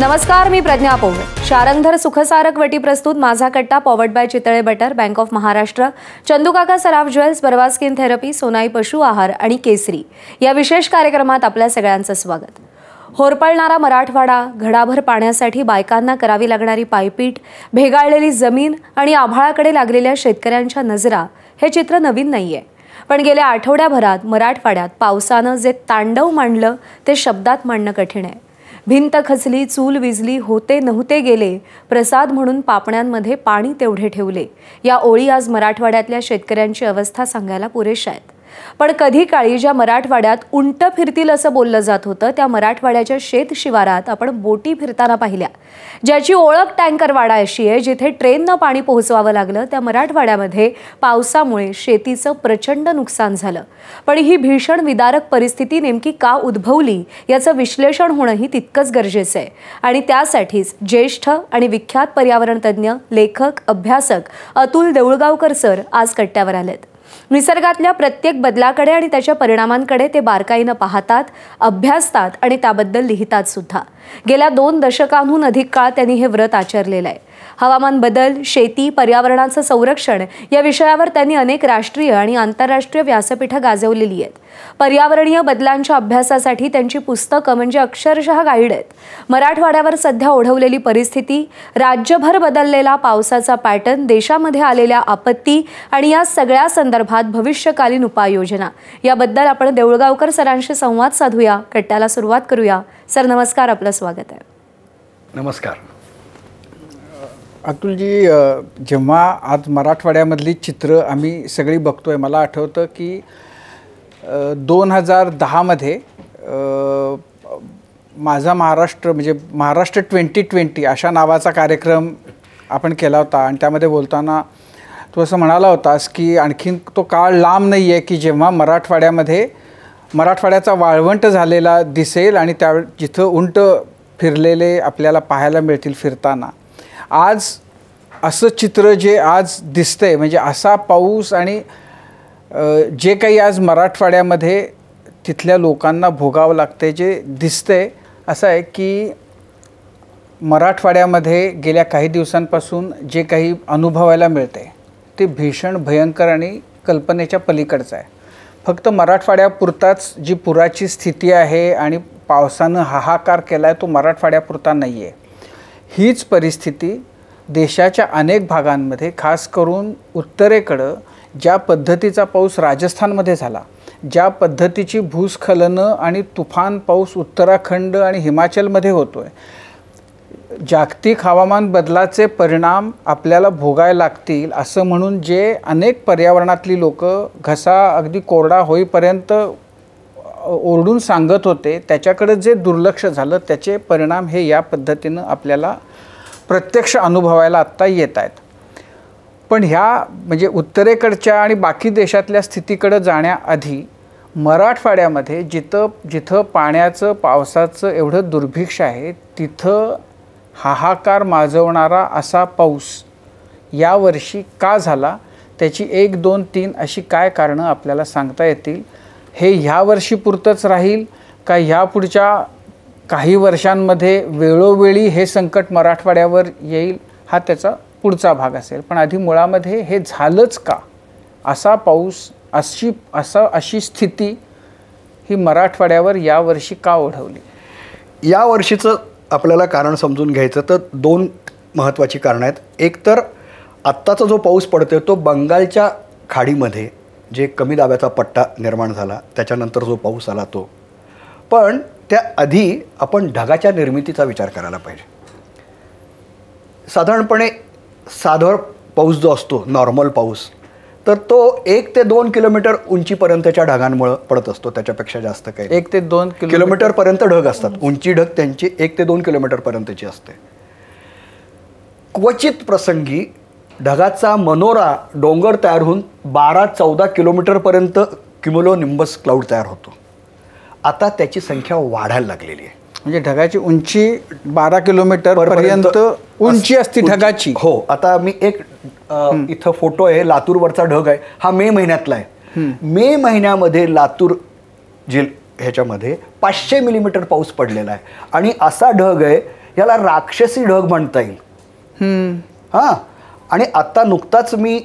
नमस्कार, मी प्रज्ञा पोवे. शारंगधर सुखसारक वटी प्रस्तुत माझा कट्टा powered by Chitale butter, bank of Maharashtra, चंदूकाका Saraf jewels, बरवा स्किन थेरपी, सोनाई पशु आहार आणि केसरी या विशेष कार्यक्रमात आपल्या सगळ्यांचं स्वागत. होरपळणारा मराठवाडा, घडाभर पाण्यासाठी बायकांना करावी लागणारी पायपीट, भेगाळलेली जमीन आणि आभाळाकडे लागलेल्या शेतकऱ्यांच्या नजरा हे चित्र नवीन नाहीये. पण गेल्या आठवड्याभरात मराठवाड्यात पावसानं जे तांडव मांडलं ते शब्दात मांडणं कठीण आहे. भिंत खचली, चूल विजली, होते नव्हते गेले, प्रसाद म्हणून पापण्यांमध्ये पाणी तेवढे ठेवले, या ओळी आज मराठवाड्यातल्या शेतकऱ्यांची अवस्था सांगायला पुरेशा आहेत. पण कधी काळी ज्या मराठवाड्यात उंट फिरतील असं बोललं जात होतं, त्या मराठवाड्याच्या शेत शिवारात आपण बोटी फिरताना पाहिल्या. ज्याची ओळख टँकरवाडा अशी आहे, जिथे ट्रेननं पाणी पोहोचवावं लागलं, त्या मराठवाड्यामध्ये पावसामुळे शेतीचं प्रचंड नुकसान झालं. पण ही भीषण विदारक परिस्थिती नेमकी का उद्भवली याचं विश्लेषण होणंही तितकंच गरजेचं आहे. आणि त्यासाठीच ज्येष्ठ आणि विख्यात पर्यावरण तज्ज्ञ, लेखक, अभ्यासक अतुल देऊळगावकर सर आज कट्ट्यावर आलेत. निसर्गातल्या प्रत्येक बदलाकडे आणि त्याच्या परिणामांकडे ते बारकाईनं पाहतात, अभ्यासतात आणि त्याबद्दल लिहितात सुद्धा. गेल्या 2 दशकांहून अधिक काळ त्यांनी हे व्रत आचरलेलं आहे. हवामान बदल, शेती, पर्यावरणाचं संरक्षण या विषयावर त्यांनी अनेक राष्ट्रीय आणि आंतरराष्ट्रीय व्यासपीठं गाजवलेली आहेत. पर्यावरणीय बदलांच्या अभ्यासासाठी त्यांची पुस्तकं म्हणजे अक्षरशः गाईड आहेत. मराठवाड्यावर सध्या ओढवलेली परिस्थिती, राज्यभर बदललेला पावसाचा पॅटर्न, देशामध्ये आलेल्या आपत्ती आणि या सगळ्या संदर्भात भविष्यकालीन उपाययोजना याबद्दल आपण देऊळगावकर सरांशी संवाद साधूया. कट्ट्याला सुरुवात करूया. सर नमस्कार, आपलं स्वागत आहे. नमस्कार. अतुलजी, जेव्हा आज मराठवाड्यामधली चित्र आम्ही सगळी बघतोय, मला आठवतं की 2010मध्ये माझा महाराष्ट्र म्हणजे महाराष्ट्र 2020 अशा नावाचा कार्यक्रम आपण केला होता. आणि त्यामध्ये बोलताना तू असं म्हणाला होतास की आणखीन तो काळ लांब नाही आहे की जेव्हा मराठवाड्याचा वाळवंट झालेला दिसेल आणि त्या जिथं उंट फिरलेले आपल्याला पाहायला मिळतील फिरताना. आज असं चित्र जे आज दिसतंय, म्हणजे असा पाऊस आणि जे काही आज मराठवाड्यामध्ये तिथल्या लोकांना भोगावं लागतंय जे दिसतंय, असं आहे की मराठवाड्यामध्ये गेल्या काही दिवसांपासून जे काही अनुभवायला मिळतंय ते भीषण, भयंकर आणि कल्पनेच्या पलीकडचं आहे. फक्त मराठवाड्यापुरताच जी पुराची स्थिती आहे आणि पावसानं हाहाकार केला आहे तो मराठवाड्यापुरता नाही आहे. हीच परिस्थिती देशाच्या अनेक भागांमध्ये, खास करून उत्तरेकडं ज्या पद्धतीचा पाऊस राजस्थानमध्ये झाला, ज्या पद्धतीची भूस्खलनं आणि तुफान पाऊस उत्तराखंड आणि हिमाचलमध्ये होतो आहे, जागतिक हवामान बदलाचे परिणाम आपल्याला भोगायला लागतील असं म्हणून जे अनेक पर्यावरणातली लोक घसा अगदी कोरडा होईपर्यंत ओरडून सांगत होते, त्याच्याकडे जे दुर्लक्ष झालं त्याचे परिणाम हे या पद्धतीनं आपल्याला प्रत्यक्ष अनुभवायला आत्ता येत आहेत. पण ह्या म्हणजे उत्तरेकडच्या आणि बाकी देशातल्या स्थितीकडे जाण्याआधी मराठवाड्यामध्ये जिथं पाण्याचं, पावसाचं एवढं दुर्भिक्ष आहे, तिथं हाहाकार माजवणारा असा पाऊस यावर्षी का झाला, त्याची 1, 2, 3 अशी काय कारणं आपल्याला सांगता येतील. हे ह्या वर्षीपुरतंच राहील का ह्या पुढच्या काही वर्षांमध्ये वेळोवेळी हे संकट मराठवाड्यावर येईल, हा त्याचा पुढचा भाग असेल. पण आधी मुळामध्ये हे झालंच का, असा पाऊस, अशी स्थिती ही मराठवाड्यावर यावर्षी का ओढवली? या वर्षीचं आपल्याला कारण समजून घ्यायचं तर 2 महत्त्वाची कारणं आहेत. एक तर आत्ताचा जो पाऊस पडतोय तो बंगालच्या खाडीमध्ये जे कमी दाबाचा पट्टा निर्माण झाला त्याच्यानंतर जो पाऊस आला तो. पण त्याआधी आपण ढगाच्या निर्मितीचा विचार करायला पाहिजे. साधारणपणे साधा पाऊस जो असतो, नॉर्मल पाऊस, तर तो 1 ते 2 किलोमीटर उंचीपर्यंतच्या ढगांमुळे पडत असतो. त्याच्यापेक्षा जास्त काही 1 ते 2 किलोमीटरपर्यंत ढग असतात. उंची ढग त्यांची 1 ते 2 किलोमीटरपर्यंतची असते. क्वचित प्रसंगी ढगाचा मनोरा, डोंगर तयार होऊन 12-14 किलोमीटरपर्यंत क्युमुलोनिंबस क्लाउड तयार होतो. आता त्याची संख्या वाढायला लागलेली आहे. म्हणजे ढगाची उंची 12 किलोमीटरपर्यंत उंची असते ढगाची. हो. आता मी एक इथं फोटो आहे, लातूरवरचा ढग आहे, हा मे महिन्यातला आहे. मे महिन्यामध्ये लातूर ह्याच्यामध्ये 500 मिलीमीटर पाऊस पडलेला आहे. आणि असा ढग आहे याला राक्षसी ढग म्हणता येईल. हां, आणि आत्ता नुकताच मी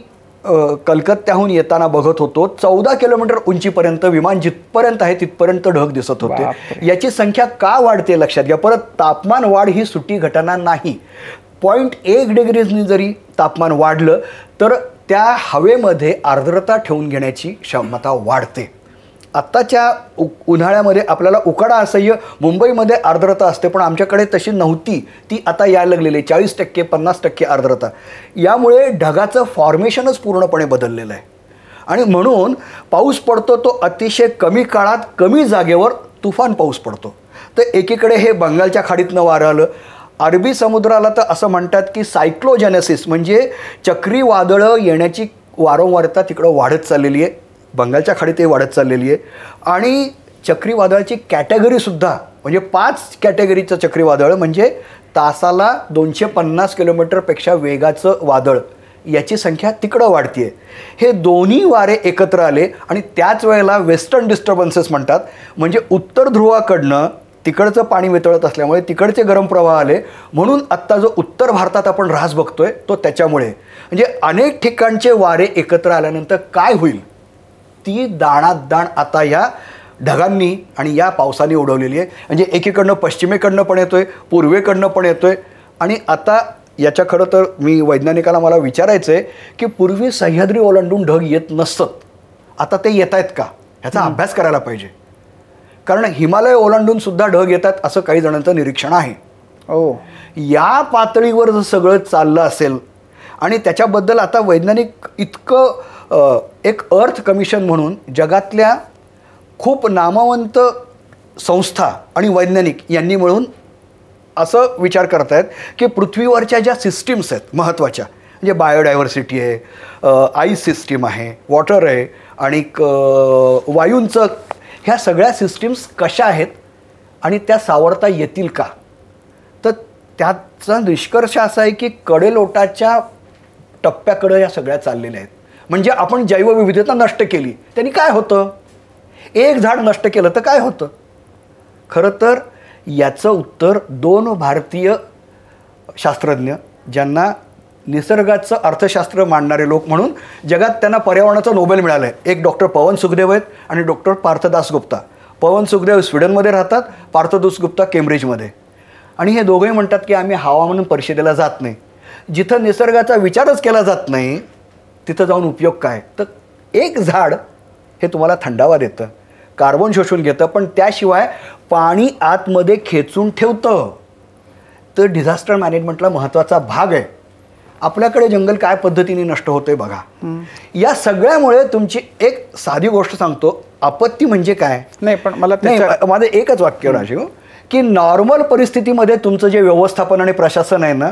कलकत्त्याहून येताना बघत होतो, 14 किलोमीटर उंचीपर्यंत विमान जिथपर्यंत आहे तिथपर्यंत ढग दिसत होते. याची संख्या का वाढते लक्षात घ्या. परत तापमान वाढ ही सुटी घटना नाही. 0.1 डिग्रीजनी जरी तापमान वाढलं तर त्या हवेमध्ये आर्द्रता ठेवून घेण्याची क्षमता वाढते. आत्ताच्या उन्हाळ्यामध्ये आपल्याला उकाडा असह्य, मुंबईमध्ये आर्द्रता असते, पण आमच्याकडे तशी नव्हती, ती आता यायला लागलेली 40% 50% आर्द्रता. यामुळे ढगाचं फॉर्मेशनच पूर्णपणे बदललेलं आहे. आणि म्हणून पाऊस पडतो तो अतिशय कमी काळात कमी जागेवर तुफान पाऊस पडतो. तर एकीकडे हे बंगालच्या खाडीतनं वारं आलं. अरबी समुद्राला तर असं म्हणतात की सायक्लोजेनेसिस म्हणजे चक्रीवादळं येण्याची वारंवारता तिकडं वाढत चाललेली आहे. बंगालच्या खाडीतही वाढत चाललेली आहे. आणि चक्रीवादळाची कॅटेगरीसुद्धा म्हणजे 5 कॅटेगरीचं चक्रीवादळ म्हणजे तासाला 250 किलोमीटरपेक्षा वेगाचं वादळ, याची संख्या तिकडं वाढते आहे. हे दोन्ही वारे एकत्र आले आणि त्याच वेळेला वेस्टर्न डिस्टर्बन्सेस म्हणतात. म्हणजे उत्तर ध्रुवाकडनं तिकडचं पाणी वितळत असल्यामुळे तिकडचे गरम प्रवाह आले. म्हणून आत्ता जो उत्तर भारतात आपण ऱ्हास बघतोय तो त्याच्यामुळे. म्हणजे अनेक ठिकाणचे वारे एकत्र आल्यानंतर काय होईल ती दाणादाण आता या ढगांनी आणि या पावसाने उडवलेली आहे. म्हणजे एकीकडनं पश्चिमेकडनं पण येतोय, पूर्वेकडनं पण येतोय. आणि आता याच्या खरं तर मी वैज्ञानिकाला मला विचारायचं आहे की पूर्वी सह्याद्री ओलांडून ढग येत नसत, आता ते येत आहेत का ह्याचा अभ्यास करायला पाहिजे. कारण हिमालय ओलांडून सुद्धा ढग येतात असं काही जणांचं निरीक्षण आहे. या पातळीवर जर सगळं चाललं असेल आणि त्याच्याबद्दल आता वैज्ञानिक इतकं एक अर्थ कमिशन म्हणून जगातल्या खूप नामवंत संस्था आणि वैज्ञानिक यांनी मिळून असं विचार करत आहेत की पृथ्वीवरच्या ज्या सिस्टीम्स आहेत महत्त्वाच्या, म्हणजे बायोडायव्हर्सिटी आहे, आईस सिस्टीम आहे, वॉटर आहे आणि वायूंचं, ह्या सगळ्या सिस्टीम्स कशा आहेत आणि त्या सावरता येतील का. तर त्याचा निष्कर्ष असा आहे की कडेलोटाच्या टप्प्याकडं या सगळ्या चाललेल्या आहेत. म्हणजे आपण जैवविविधता नष्ट केली त्यांनी काय होतं, एक झाड नष्ट केलं तर काय होतं. खरं तर याचं उत्तर 2 भारतीय शास्त्रज्ञ ज्यांना निसर्गाचं अर्थशास्त्र मांडणारे लोक म्हणून जगात त्यांना पर्यावरणाचं नोबेल मिळालं आहे. एक डॉक्टर पवन सुखदेव आहेत आणि डॉक्टर पार्थ दासगुप्ता. पवन सुखदेव स्वीडनमध्ये राहतात, पार्थ दासगुप्ता केम्ब्रिजमध्ये. आणि हे दोघंही म्हणतात की आम्ही हवामान परिषदेला जात नाही. जिथं निसर्गाचा विचारच केला जात नाही तिथं जाऊन उपयोग काय. तर एक झाड हे तुम्हाला थंडावा देतं, कार्बन शोषून घेतं, पण त्याशिवाय पाणी आतमध्ये खेचून ठेवतं. तर डिझास्टर मॅनेजमेंटला महत्त्वाचा भाग आहे. आपल्याकडे जंगल काय पद्धतीने नष्ट होते बघा. या सगळ्यामुळे तुमची एक साधी गोष्ट सांगतो, आपत्ती म्हणजे काय नाही, पण मला माझं एकच वाक्य राजीव की नॉर्मल परिस्थितीमध्ये तुमचं जे व्यवस्थापन आणि प्रशासन आहे ना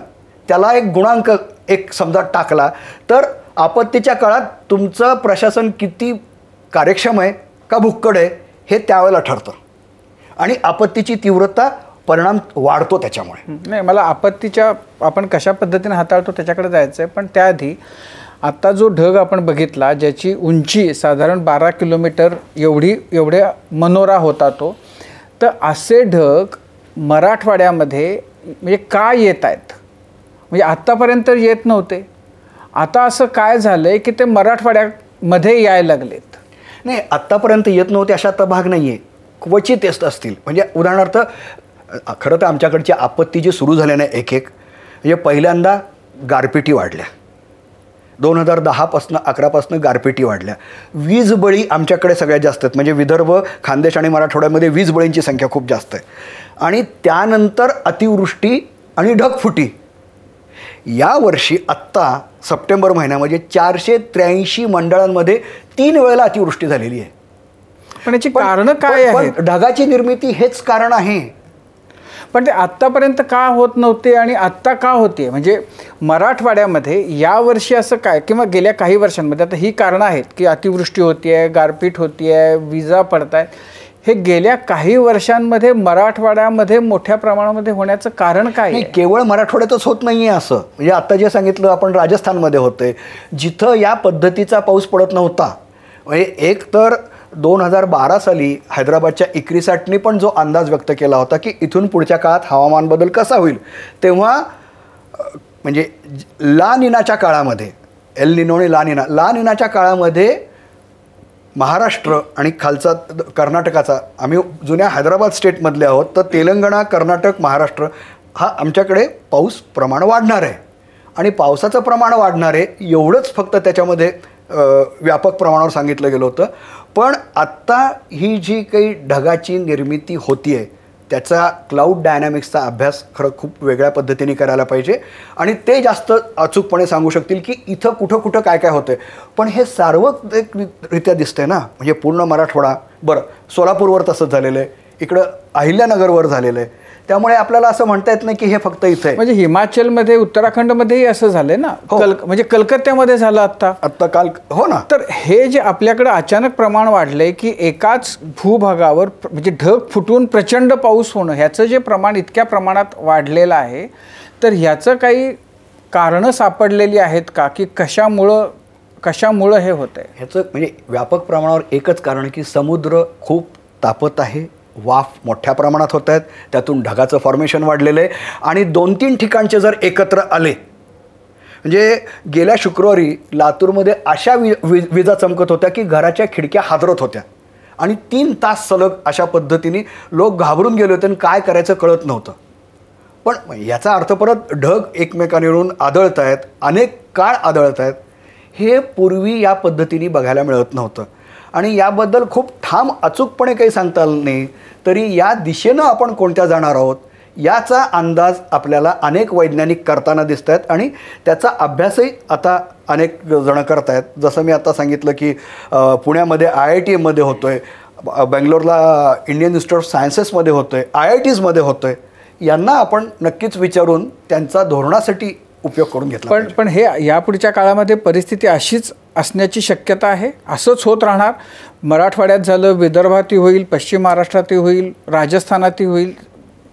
त्याला एक गुणांक एक समजा टाकला तर आपत्तीच्या काळात तुमचं प्रशासन किती कार्यक्षम आहे का भुक्कड आहे हे त्यावेळेला ठरतं आणि आपत्तीची तीव्रता परिणाम वाढतो त्याच्यामुळे. नाही, मला आपत्तीच्या आपण कशा पद्धतीने हाताळतो त्याच्याकडे जायचं आहे. पण त्याआधी आत्ता जो ढग आपण बघितला ज्याची उंची साधारण 12 किलोमीटर एवढे मनोरा होता तो, तर असे ढग मराठवाड्यामध्ये म्हणजे का येत आहेत, म्हणजे आत्तापर्यंत येत नव्हते. आता असं काय झालं आहे की ते मराठवाड्यामध्ये यायला लागलेत. नाही, आत्तापर्यंत येत नव्हते अशा तर भाग नाही आहे, क्वचित येत असतील. म्हणजे उदाहरणार्थ खरं तर आमच्याकडची आपत्ती जी सुरू झाल्याने एक म्हणजे पहिल्यांदा गारपिटी वाढल्या, 2010पासून 11पासून गारपिटी वाढल्या. वीज बळी आमच्याकडे सगळ्यात जास्त आहेत, म्हणजे विदर्भ, खानदेश आणि मराठवाड्यामध्ये वीज बळींची संख्या खूप जास्त आहे. आणि त्यानंतर अतिवृष्टी आणि ढगफुटी. यावर्षी आत्ता सप्टेंबर महिन्यामध्ये 483 मंडळांमध्ये 3 वेळेला अतिवृष्टी झालेली आहे. पण याची कारणं काय आहेत. ढगाची निर्मिती हेच कारण आहे. पण ते आत्तापर्यंत का होत नव्हते आणि आत्ता का होते. म्हणजे मराठवाड्यामध्ये यावर्षी असं काय किंवा गेल्या काही वर्षांमध्ये आता ही कारणं आहेत की अतिवृष्टी होती आहे, गारपीट होती आहे, विजा पडत आहेत. हे गेल्या काही वर्षांमध्ये मराठवाड्यामध्ये मोठ्या प्रमाणामध्ये होण्याचं कारण काय आहे. केवळ मराठवाड्यातच होत नाही आहे असं. म्हणजे आत्ता जे सांगितलं आपण राजस्थानमध्ये होते जिथं या पद्धतीचा पाऊस पडत नव्हता. म्हणजे एक तर 2012 साली हैदराबादच्या इक्रिसॅटने पण जो अंदाज व्यक्त केला होता की इथून पुढच्या काळात हवामान बदल कसा होईल, तेव्हा म्हणजे ला निनाच्या काळामध्ये, एल निनो आणि ला निनाच्या काळामध्ये महाराष्ट्र आणि खालचा कर्नाटकाचा, आम्ही जुन्या हैदराबाद स्टेटमधले आहोत, तर तेलंगणा, कर्नाटक, महाराष्ट्र हा आमच्याकडे पाऊस प्रमाण वाढणार आहे आणि पावसाचं प्रमाण वाढणार आहे एवढंच फक्त त्याच्यामध्ये व्यापक प्रमाणावर सांगितलं गेलं होतं. पण आत्ता ही जी काही ढगाची निर्मिती होती आहे त्याचा क्लाउड डायनॅमिक्सचा अभ्यास खरं खूप वेगळ्या पद्धतीने करायला पाहिजे आणि ते जास्त अचूकपणे सांगू शकतील की इथं कुठं कुठं काय काय होतं आहे. पण हे सार्वत्रिकरित्या दिसतंय ना, म्हणजे पूर्ण मराठवाडा, बरं सोलापूरवर तसंच झालेलं आहे, इकडं अहिल्यानगरवर झालेलं आहे, त्यामुळे आपल्याला असं म्हणता येत नाही की हे फक्त इथे आहे. म्हणजे हिमाचलमध्ये, उत्तराखंडमध्येही असं झालंय ना, म्हणजे कलकत्त्यामध्ये झालं आत्ता काल. हो ना. तर हे जे आपल्याकडे अचानक प्रमाण वाढलंय की एकाच भूभागावर म्हणजे ढग फुटून प्रचंड पाऊस होणं, ह्याचं जे प्रमाण इतक्या प्रमाणात वाढलेलं आहे, तर ह्याचं काही कारणं सापडलेली आहेत का की कशामुळं हे होतंय? ह्याचं म्हणजे व्यापक प्रमाणावर एकच कारण की समुद्र खूप तापत आहे, वाफ मोठ्या प्रमाणात होत आहेत, त्यातून ढगाचं फॉर्मेशन वाढलेलं आहे आणि 2-3 ठिकाणचे जर एकत्र आले, म्हणजे गेल्या शुक्रवारी लातूरमध्ये अशा विजा चमकत होत्या की घराच्या खिडक्या हादरत होत्या आणि 3 तास सलग अशा पद्धतीने लोक घाबरून गेले होते आणि काय करायचं कळत नव्हतं. पण याचा अर्थ परत ढग एकमेकांवरून आदळत आहेत, अनेक काळ आदळत आहेत, हे पूर्वी या पद्धतीने बघायला मिळत नव्हतं आणि याबद्दल खूप ठाम अचूकपणे काही सांगता आलं नाही, तरी या दिशेनं आपण कोणत्या जाणार आहोत याचा अंदाज आपल्याला अनेक वैज्ञानिक करताना दिसत आहेत आणि त्याचा अभ्यासही आता अनेक जणं करत आहेत. जसं मी आता सांगितलं की पुण्यामध्ये IITमध्ये होतो आहे, बेंगलोरला इंडियन इन्स्टिट्यूट ऑफ सायन्सेसमध्ये होतो आहे, IITsमध्ये होतो आहे. यांना आपण नक्कीच विचारून त्यांचा धोरणासाठी उपयोग करून घेतला. पण हे यापुढच्या काळामध्ये परिस्थिती अशीच असण्याची शक्यता आहे, असंच होत राहणार? मराठवाड्यात झालं, विदर्भातही होईल, पश्चिम महाराष्ट्रातही होईल, राजस्थानातही होईल,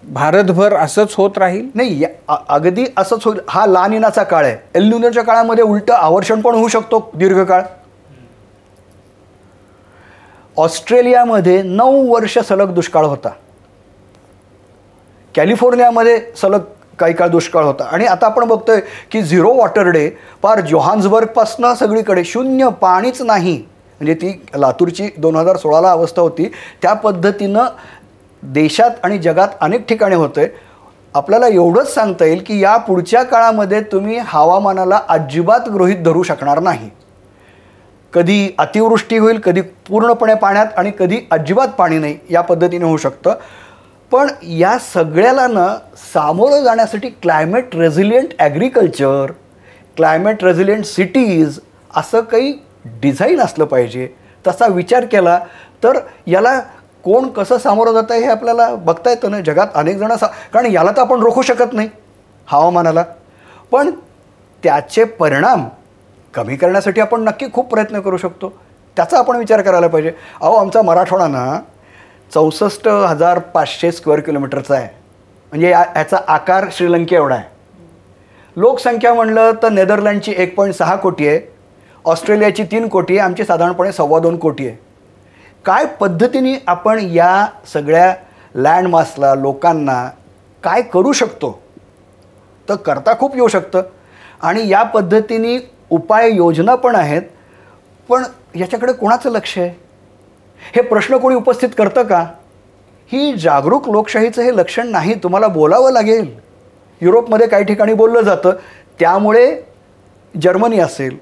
भारतभर असंच होत राहील? नाही, अगदी असंच होईल. हा ला निनाचा काळ आहे. एल निनोच्या काळामध्ये उलटं आवर्षण पण होऊ शकतो दीर्घकाळ. ऑस्ट्रेलियामध्ये 9 वर्ष सलग दुष्काळ होता, कॅलिफोर्नियामध्ये सलग काही काळ दुष्काळ होता आणि आता आपण बघतोय की 0 वॉटर डे पार जोहान्सबर्गपासनं सगळीकडे, शून्य, पाणीच नाही. म्हणजे ती लातूरची 2016ला अवस्था होती, त्या पद्धतीनं देशात आणि जगात अनेक ठिकाणी होतं आहे. आपल्याला एवढंच सांगता येईल की या पुढच्या काळामध्ये तुम्ही हवामानाला अजिबात गृहीत धरू शकणार नाही. कधी अतिवृष्टी होईल, कधी पूर्णपणे पाण्यात आणि कधी अजिबात पाणी नाही, या पद्धतीने होऊ शकतं. पण या सगळ्याला ना सामोरं जाण्यासाठी climate resilient agriculture, climate resilient cities असं काही डिझाईन असलं पाहिजे. तसा विचार केला तर याला कोण कसं सामोरं जातं हे आपल्याला बघता येतं ना. जगात अनेक जण कारण याला तर आपण रोखू शकत नाही हवामानाला, पण त्याचे परिणाम कमी करण्यासाठी आपण नक्की खूप प्रयत्न करू शकतो. त्याचा आपण विचार करायला पाहिजे. अहो, आमचा मराठवाडा ना 64,500 स्क्वेअर किलोमीटरचा आहे, म्हणजे याचा आकार श्रीलंके एवढा आहे. लोकसंख्या म्हणलं तर नेदरलँडची 1.6 कोटी आहे, ऑस्ट्रेलियाची 3 कोटी आहे, आमची साधारणपणे 2.25 कोटी आहे. काय पद्धतीने आपण या सगळ्या लँडमासला, लोकांना काय करू शकतो, तर करता खूप येऊ शकतं आणि या पद्धतीने उपाययोजना पण आहेत. पण याच्याकडे कोणाचं लक्ष आहे, हे प्रश्न कोणी उपस्थित करतं का? ही जागरूक लोकशाहीचं हे लक्षण नाही. तुम्हाला बोलावं लागेल. युरोपमध्ये काही ठिकाणी बोललं जातं, त्यामुळे जर्मनी असेल,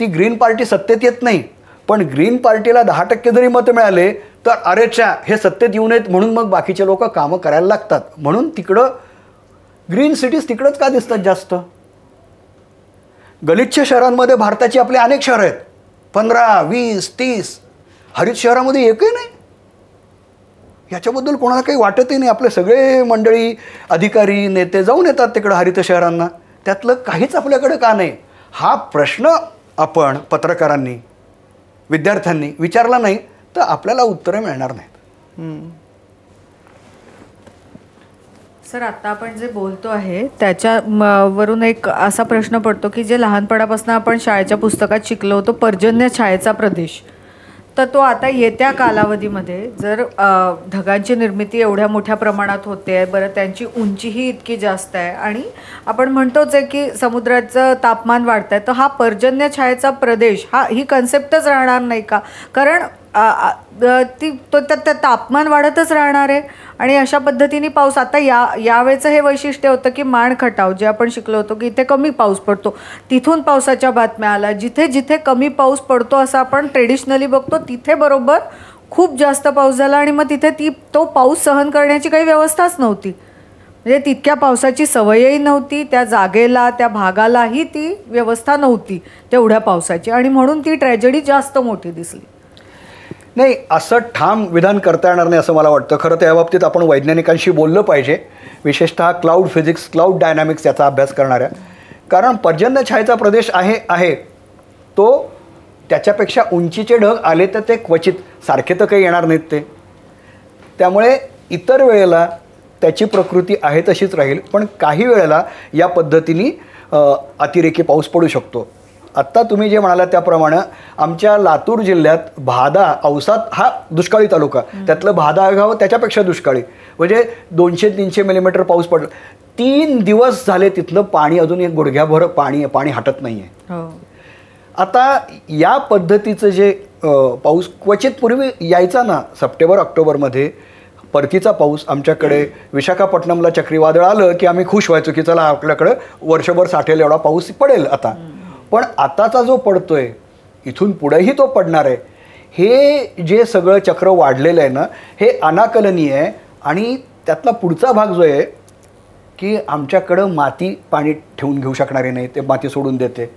ती ग्रीन पार्टी सत्तेत येत नाही, पण ग्रीन पार्टीला 10% जरी मतं मिळाले तर अरेच्या हे सत्तेत येऊ नयेत म्हणून मग बाकीचे लोक कामं करायला लागतात. म्हणून तिकडं ग्रीन सिटीज तिकडंच का दिसतात जास्त? गलिच्छ शहरांमध्ये भारताची आपले अनेक शहरं आहेत, 15, 20, 30. हरित शहरामध्ये एकही नाही. याच्याबद्दल कोणाला काही वाटतही नाही. आपले सगळे मंडळी, अधिकारी, नेते जाऊन येतात तिकडं हरित शहरांना, त्यातलं काहीच आपल्याकडे का नाही? हा प्रश्न आपण पत्रकारांनी, विद्यार्थ्यांनी विचारला नाही तर आपल्याला उत्तरे मिळणार नाहीत. सर, आता आपण जे बोलतो आहे त्याच्या वरून एक असा प्रश्न पडतो की जे लहानपणापासून आपण शाळेच्या पुस्तकात शिकलो होतो, पर्जन्य छायेचा प्रदेश, तर तो आता येत्या कालावधीमध्ये जर ढगांची निर्मिती एवढ्या मोठ्या प्रमाणात होते आहे, बरं त्यांची उंचीही इतकी जास्त आहे आणि आपण म्हणतोच आहे की समुद्राचं तापमान वाढतं आहे, तर हा पर्जन्य छायेचा प्रदेश ही कन्सेप्टच राहणार नाही का? कारण त्या तापमान वाढतच राहणार आहे आणि अशा पद्धतीने पाऊस आता यावेळेचं हे वैशिष्ट्य होतं की माण खटाव जे आपण शिकलो होतो की इथे कमी पाऊस पडतो, तिथून पावसाच्या बातम्या आल्या. जिथे जिथे कमी पाऊस पडतो असं आपण ट्रेडिशनली बघतो तिथे बरोबर खूप जास्त पाऊस झाला आणि मग तिथे तो पाऊस सहन करण्याची काही व्यवस्थाच नव्हती. म्हणजे तितक्या पावसाची सवयही नव्हती, त्या जागेला त्या भागालाही ती व्यवस्था नव्हती तेवढ्या पावसाची आणि म्हणून ती ट्रॅजेडी जास्त मोठी दिसली. नाही, असं ठाम विधान करता येणार नाही असं मला वाटतं. खरं तर याबाबतीत आपण वैज्ञानिकांशी बोललं पाहिजे, विशेषतः क्लाउड फिजिक्स, क्लाउड डायनॅमिक्स याचा अभ्यास करणाऱ्या. कारण पर्जन्य छायेचा प्रदेश आहे तो त्याच्यापेक्षा उंचीचे ढग आले तर ते क्वचित, सारखे तर काही येणार नाहीत ते. त्यामुळे इतर वेळेला त्याची प्रकृती आहे तशीच राहील, पण काही वेळेला या पद्धतीने अतिरेकी पाऊस पडू शकतो. आत्ता तुम्ही जे म्हणाला त्याप्रमाणे आमच्या लातूर जिल्ह्यात भादा, औसात हा दुष्काळी तालुका, त्यातलं भादा गाव त्याच्यापेक्षा दुष्काळी, म्हणजे 200-300 मिलीमीटर पाऊस पडला. 3 दिवस झाले तिथलं पाणी अजून एक गुडघ्याभर पाणी हटत नाही आहे. आता या पद्धतीचं जे पाऊस क्वचित पूर्वी यायचा ना, सप्टेंबर ऑक्टोबरमध्ये परतीचा पाऊस आमच्याकडे, विशाखापट्टणमला चक्रीवादळ आलं की आम्ही खुश व्हायचो की चला आपल्याकडं वर्षभर साठेल एवढा पाऊस पडेल आता. पण आताचा जो पडतोय इथून पुढेही तो पडणार आहे, हे जे सगळं चक्र वाढलेलं आहे ना, हे अनाकलनीय आहे. आणि त्यातला पुढचा भाग जो आहे की आमच्याकडं माती पाणी ठेवून घेऊ शकणारे नाही, ते माती सोडून देते.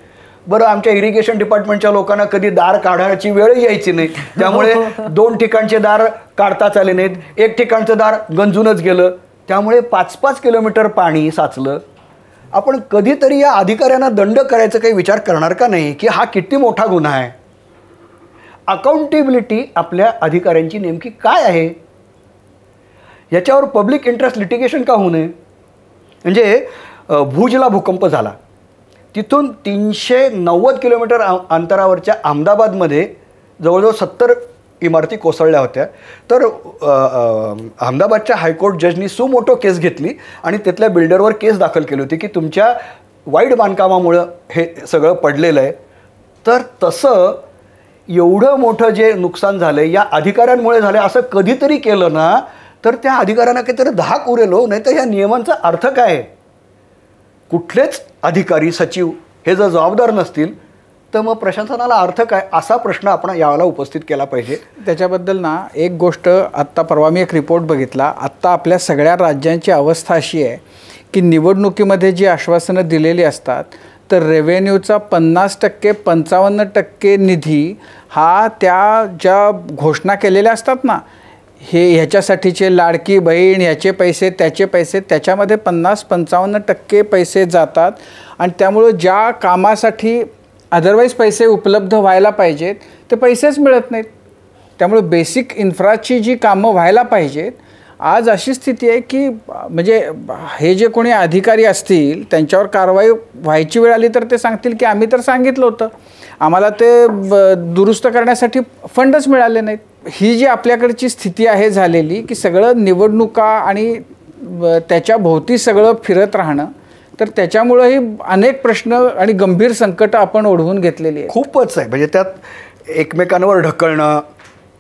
बरं, आमच्या इरिगेशन डिपार्टमेंटच्या लोकांना कधी दार काढायची वेळ यायची नाही, त्यामुळे 2 ठिकाणचे दार काढताच आले नाहीत, 1 ठिकाणचं दार गंजूनच गेलं, त्यामुळे 5-5 किलोमीटर पाणी साचलं. आपण कधीतरी या अधिकाऱ्यांना दंड करायचा काही विचार करणार का नाही की हा किती मोठा गुन्हा आहे? अकाउंटेबिलिटी आपल्या अधिकाऱ्यांची नेमकी काय आहे? याच्यावर पब्लिक इंटरेस्ट लिटिगेशन का होऊ नये? म्हणजे भुजला भूकंप झाला, तिथून 390 किलोमीटर अंतरावरच्या अहमदाबादमध्ये जवळजवळ 70 इमारती कोसळल्या होत्या. तर अहमदाबादच्या हायकोर्ट जजनी सुमोटो केस घेतली आणि तिथल्या बिल्डरवर केस दाखल केली होती की तुमच्या वाईट बांधकामामुळं हे सगळं पडलेलं आहे. तर तसं एवढं मोठं जे नुकसान झालं या अधिकाऱ्यांमुळे झालं असं कधीतरी केलं ना, तर त्या अधिकाऱ्यांना काहीतरी धाक उरेल हो. नाही तर ह्या नियमांचा अर्थ काय आहे? कुठलेच अधिकारी, सचिव हे जर जबाबदार नसतील तर मग प्रशासनाला अर्थ काय, असा प्रश्न आपण यावेळेला उपस्थित केला पाहिजे. त्याच्याबद्दल ना एक गोष्ट, आत्ता परवा मी एक रिपोर्ट बघितला, आत्ता आपल्या सगळ्या राज्यांची अवस्था अशी आहे की निवडणुकीमध्ये जी आश्वासनं दिलेली असतात तर रेव्हेन्यूचा 50% 55% निधी हा त्या ज्या घोषणा केलेल्या असतात ना, हे ह्याच्यासाठीचे लाडकी बहीण, ह्याचे पैसे, त्याचे पैसे, त्याच्यामध्ये 50-55% पैसे जातात. आणि त्यामुळं ज्या कामासाठी अदरवाईज पैसे उपलब्ध व्हायला पाहिजेत ते पैसेच मिळत नाहीत. त्यामुळे बेसिक इन्फ्राची जी कामं व्हायला पाहिजेत, आज अशी स्थिती आहे की म्हणजे हे जे कोणी अधिकारी असतील त्यांच्यावर कारवाई व्हायची वेळ आली तर ते सांगतील की आम्ही तर सांगितलं होतं, आम्हाला ते दुरुस्त करण्यासाठी फंडच मिळाले नाहीत. ही जी आपल्याकडची स्थिती आहे झालेली की सगळं निवडणुका आणि त्याच्या भोवती सगळं फिरत राहणं, तर त्याच्यामुळंही अनेक प्रश्न आणि गंभीर संकट आपण ओढवून घेतलेली आहे. खूपच आहे. म्हणजे त्यात एकमेकांवर ढकलणं,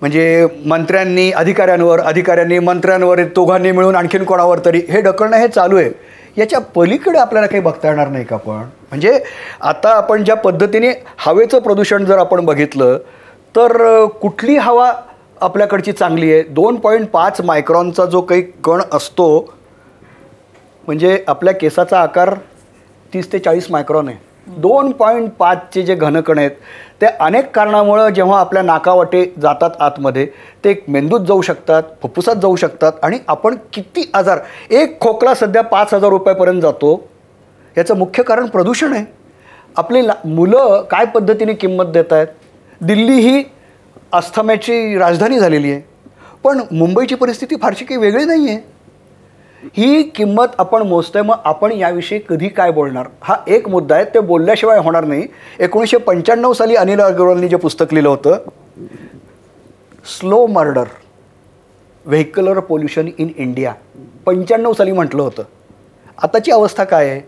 म्हणजे मंत्र्यांनी अधिकाऱ्यांवर, अधिकाऱ्यांनी मंत्र्यांवर, दोघांनी मिळून आणखीन कोणावर तरी हे ढकलणं हे चालू आहे. याच्या पलीकडे आपल्याला काही बघता येणार नाही का? पण म्हणजे आता आपण ज्या पद्धतीने हवेचं प्रदूषण जर आपण बघितलं तर कुठली हवा आपल्याकडची चांगली आहे? 2.5 मायक्रॉनचा जो काही कण असतो, म्हणजे आपल्या केसाचा आकार 30 ते 40 मायक्रॉन आहे. 2.5चे जे घनकण आहेत ते अनेक कारणामुळं जेव्हा आपल्या नाकावाटे जातात आतमध्ये, ते मेंदूत जाऊ शकतात, फुफ्फुसात जाऊ शकतात आणि आपण किती आजार, एक खोकला सध्या 5,000 रुपयापर्यंत जातो. याचं मुख्य कारण प्रदूषण आहे. आपली मुलं काय पद्धतीने किंमत देत आहेत. दिल्ली ही अस्थम्याची राजधानी झालेली आहे, पण मुंबईची परिस्थिती फारशी काही वेगळी नाही आहे. ही किंमत आपण मोजतोय. मग आपण याविषयी कधी काय बोलणार, हा एक मुद्दा आहे. ते बोलल्याशिवाय होणार नाही. 1995 साली अनिल अग्रवालनी जे पुस्तक लिहिलं होतं slow murder vehicular pollution in India 95 साली म्हटलं होतं. आताची अवस्था काय आहे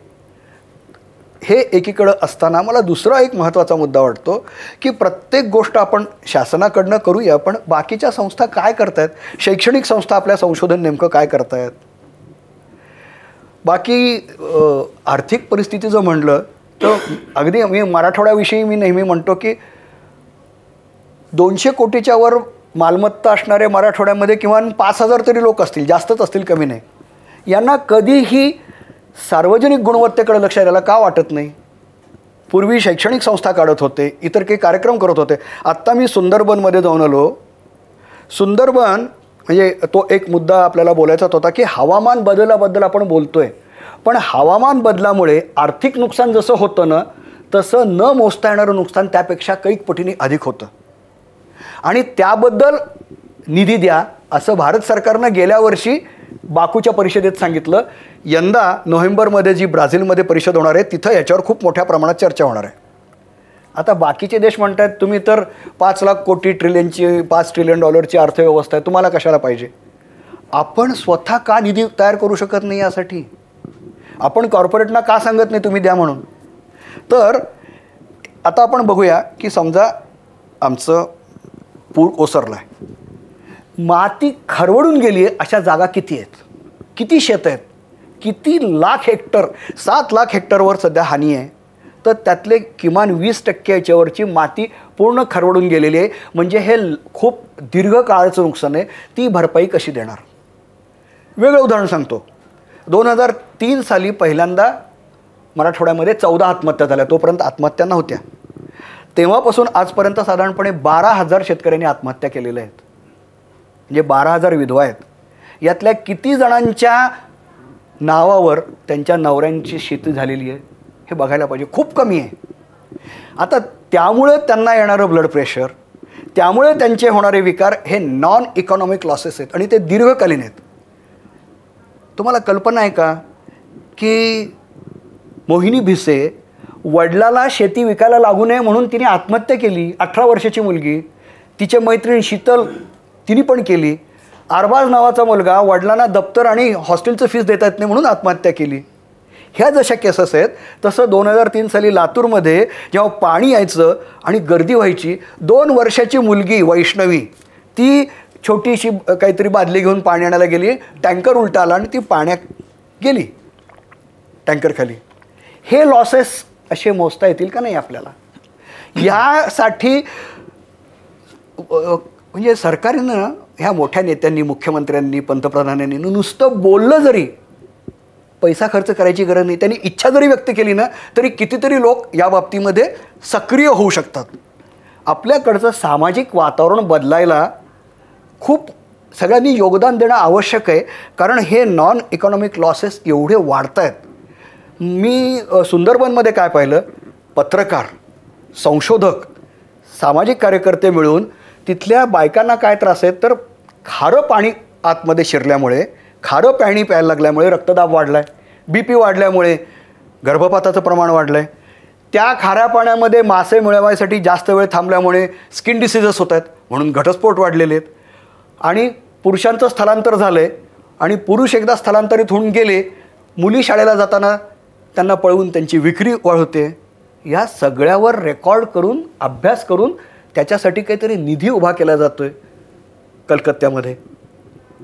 हे एकीकडं असताना मला दुसरा एक महत्त्वाचा मुद्दा वाटतो की प्रत्येक गोष्ट आपण शासनाकडनं करूया, पण बाकीच्या संस्था काय करतायत, शैक्षणिक संस्था आपल्या संशोधन नेमकं काय करतायत. बाकी आर्थिक परिस्थिती जर म्हणलं तर अगदी मराठवाड्याविषयी मी नेहमी म्हणतो की 200 कोटीच्या वर मालमत्ता असणारे मराठवाड्यामध्ये किमान 5,000 तरी लोक असतील, जास्तच असतील, कमी नाही. यांना कधीही सार्वजनिक गुणवत्तेकडे लक्ष द्यायला का वाटत नाही. पूर्वी शैक्षणिक संस्था काढत होते, इतर काही कार्यक्रम करत होते. आत्ता मी सुंदरबनमध्ये जाऊन आलो. सुंदरबन म्हणजे तो एक मुद्दा आपल्याला बोलायचाच होता की हवामान बदलाबद्दल आपण बोलतोय, पण हवामान बदलामुळे आर्थिक नुकसान जसं होतं ना, तसं न मोजता येणारं नुकसान त्यापेक्षा कैक पटीने अधिक होतं. आणि त्याबद्दल निधी द्या असं भारत सरकारनं गेल्या वर्षी बाकूच्या परिषदेत सांगितलं. यंदा नोव्हेंबरमध्ये जी ब्राझीलमध्ये परिषद होणार आहे तिथं याच्यावर खूप मोठ्या प्रमाणात चर्चा होणार आहे. आता बाकीचे देश म्हणतात तुम्ही तर 5 लाख कोटी ट्रिलियनची $5 ट्रिलियन अर्थव्यवस्था आहे, तुम्हाला कशाला पाहिजे. आपण स्वतः का निधी तयार करू शकत नाही यासाठी. आपण कॉर्पोरेटना का सांगत नाही तुम्ही द्या म्हणून. तर आता आपण बघूया की समजा आमचं पूर ओसरला आहे, माती खरवडून गेली आहे अशा जागा किती आहेत, किती शेत आहेत, किती लाख हेक्टर, 7 लाख हेक्टरवर सध्या हानी आहे. तर त्यातले किमान 20% याच्यावरची माती पूर्ण खरवडून गेलेली आहे. म्हणजे हे खूप दीर्घकाळाचं नुकसान आहे. ती भरपाई कशी देणार. वेगळं उदाहरण सांगतो. 2003 साली पहिल्यांदा मराठवाड्यामध्ये 14 आत्महत्या झाल्या. तोपर्यंत आत्महत्या नव्हत्या. तेव्हापासून आजपर्यंत साधारणपणे 12,000 शेतकऱ्यांनी आत्महत्या केलेल्या आहेत. म्हणजे 12,000 विधवा आहेत. यातल्या किती जणांच्या नावावर त्यांच्या नवऱ्यांची शेती झालेली आहे हे बघायला पाहिजे. खूप कमी आहे. आता त्यामुळे त्यांना येणारं ब्लड प्रेशर, त्यामुळे त्यांचे होणारे विकार हे नॉन इकॉनॉमिक लॉसेस आहेत आणि ते दीर्घकालीन आहेत. तुम्हाला कल्पना आहे का की मोहिनी भिसे वडिलाला शेती विकायला लागू नये म्हणून तिने आत्महत्या केली. 18 वर्षाची मुलगी, तिचे मैत्रीण शीतल तिने पण केली. अरबाज नावाचा मुलगा वडिलांना दप्तर आणि हॉस्टेलचं फीस देता येत नाही म्हणून आत्महत्या केली. ह्या जशा केसेस आहेत तसं 2003 साली लातूरमध्ये जेव्हा पाणी यायचं आणि गर्दी व्हायची, 2 वर्षाची मुलगी वैष्णवी ती छोटीशी काहीतरी बादली घेऊन पाणी आणायला गेली, टँकर उलटा आला आणि ती पाण्यात गेली टँकरखाली. हे लॉसेस असे मोजता येतील का नाही आपल्याला. यासाठी म्हणजे सरकारनं, ह्या मोठ्या नेत्यांनी, मुख्यमंत्र्यांनी, पंतप्रधानांनी नुसतं बोललं जरी पैसा खर्च करायची गरज नाही, त्यांनी इच्छा जरी व्यक्त केली ना तरी कितीतरी लोक या बाबतीमध्ये सक्रिय होऊ शकतात. आपल्याकडचं सामाजिक वातावरण बदलायला खूप सगळ्यांनी योगदान देणं आवश्यक आहे. कारण हे नॉन इकॉनॉमिक लॉसेस एवढे वाढत आहेत. मी सुंदरबनमध्ये काय पाहिलं, पत्रकार, संशोधक, सामाजिक कार्यकर्ते मिळून तिथल्या बायकांना काय त्रास आहेत तर खारं पाणी आतमध्ये शिरल्यामुळे, खारं पाणी प्यायला लागल्यामुळे रक्तदाब वाढला आहे, BP वाढल्यामुळे गर्भपाताचं प्रमाण वाढलं आहे. त्या खाऱ्या पाण्यामध्ये मासे मिळवायसाठी जास्त वेळ थांबल्यामुळे स्किन डिसीजेस होत आहेत म्हणून घटस्फोट वाढलेले आहेत. आणि पुरुषांचं स्थलांतर झालं आहे आणि पुरुष एकदा स्थलांतरित होऊन गेले, मुली शाळेला जाताना त्यांना पळवून त्यांची विक्री वाढवते. या सगळ्यावर रेकॉर्ड करून, अभ्यास करून त्याच्यासाठी काहीतरी निधी उभा केला जातो आहे कलकत्त्यामध्ये.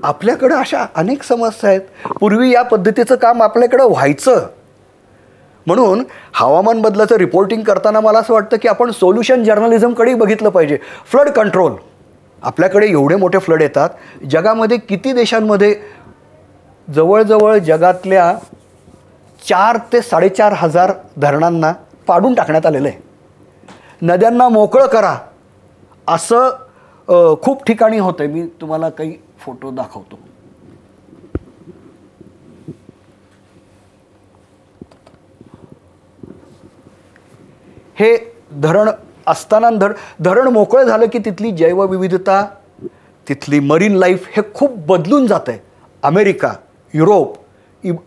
आपल्याकडं अशा अनेक समस्या आहेत. पूर्वी या पद्धतीचं काम आपल्याकडं व्हायचं. म्हणून हवामान बदलाचं रिपोर्टिंग करताना मला असं वाटतं की आपण सोल्युशन जर्नलिझमकडेही बघितलं पाहिजे. फ्लड कंट्रोल, आपल्याकडे एवढे मोठे फ्लड येतात. जगामध्ये किती देशांमध्ये जवळजवळ जगातल्या 4 ते 4,500 धरणांना पाडून टाकण्यात आलेलं आहे. नद्यांना मोकळं करा असं खूप ठिकाणी होतं आहे. मी तुम्हाला काही फोटो दाखवतो. हे धरण असताना धरण मोकळं झालं की तिथली जैवविविधता, तिथली मरीन लाईफ हे खूप बदलून जातं आहे. अमेरिका, युरोप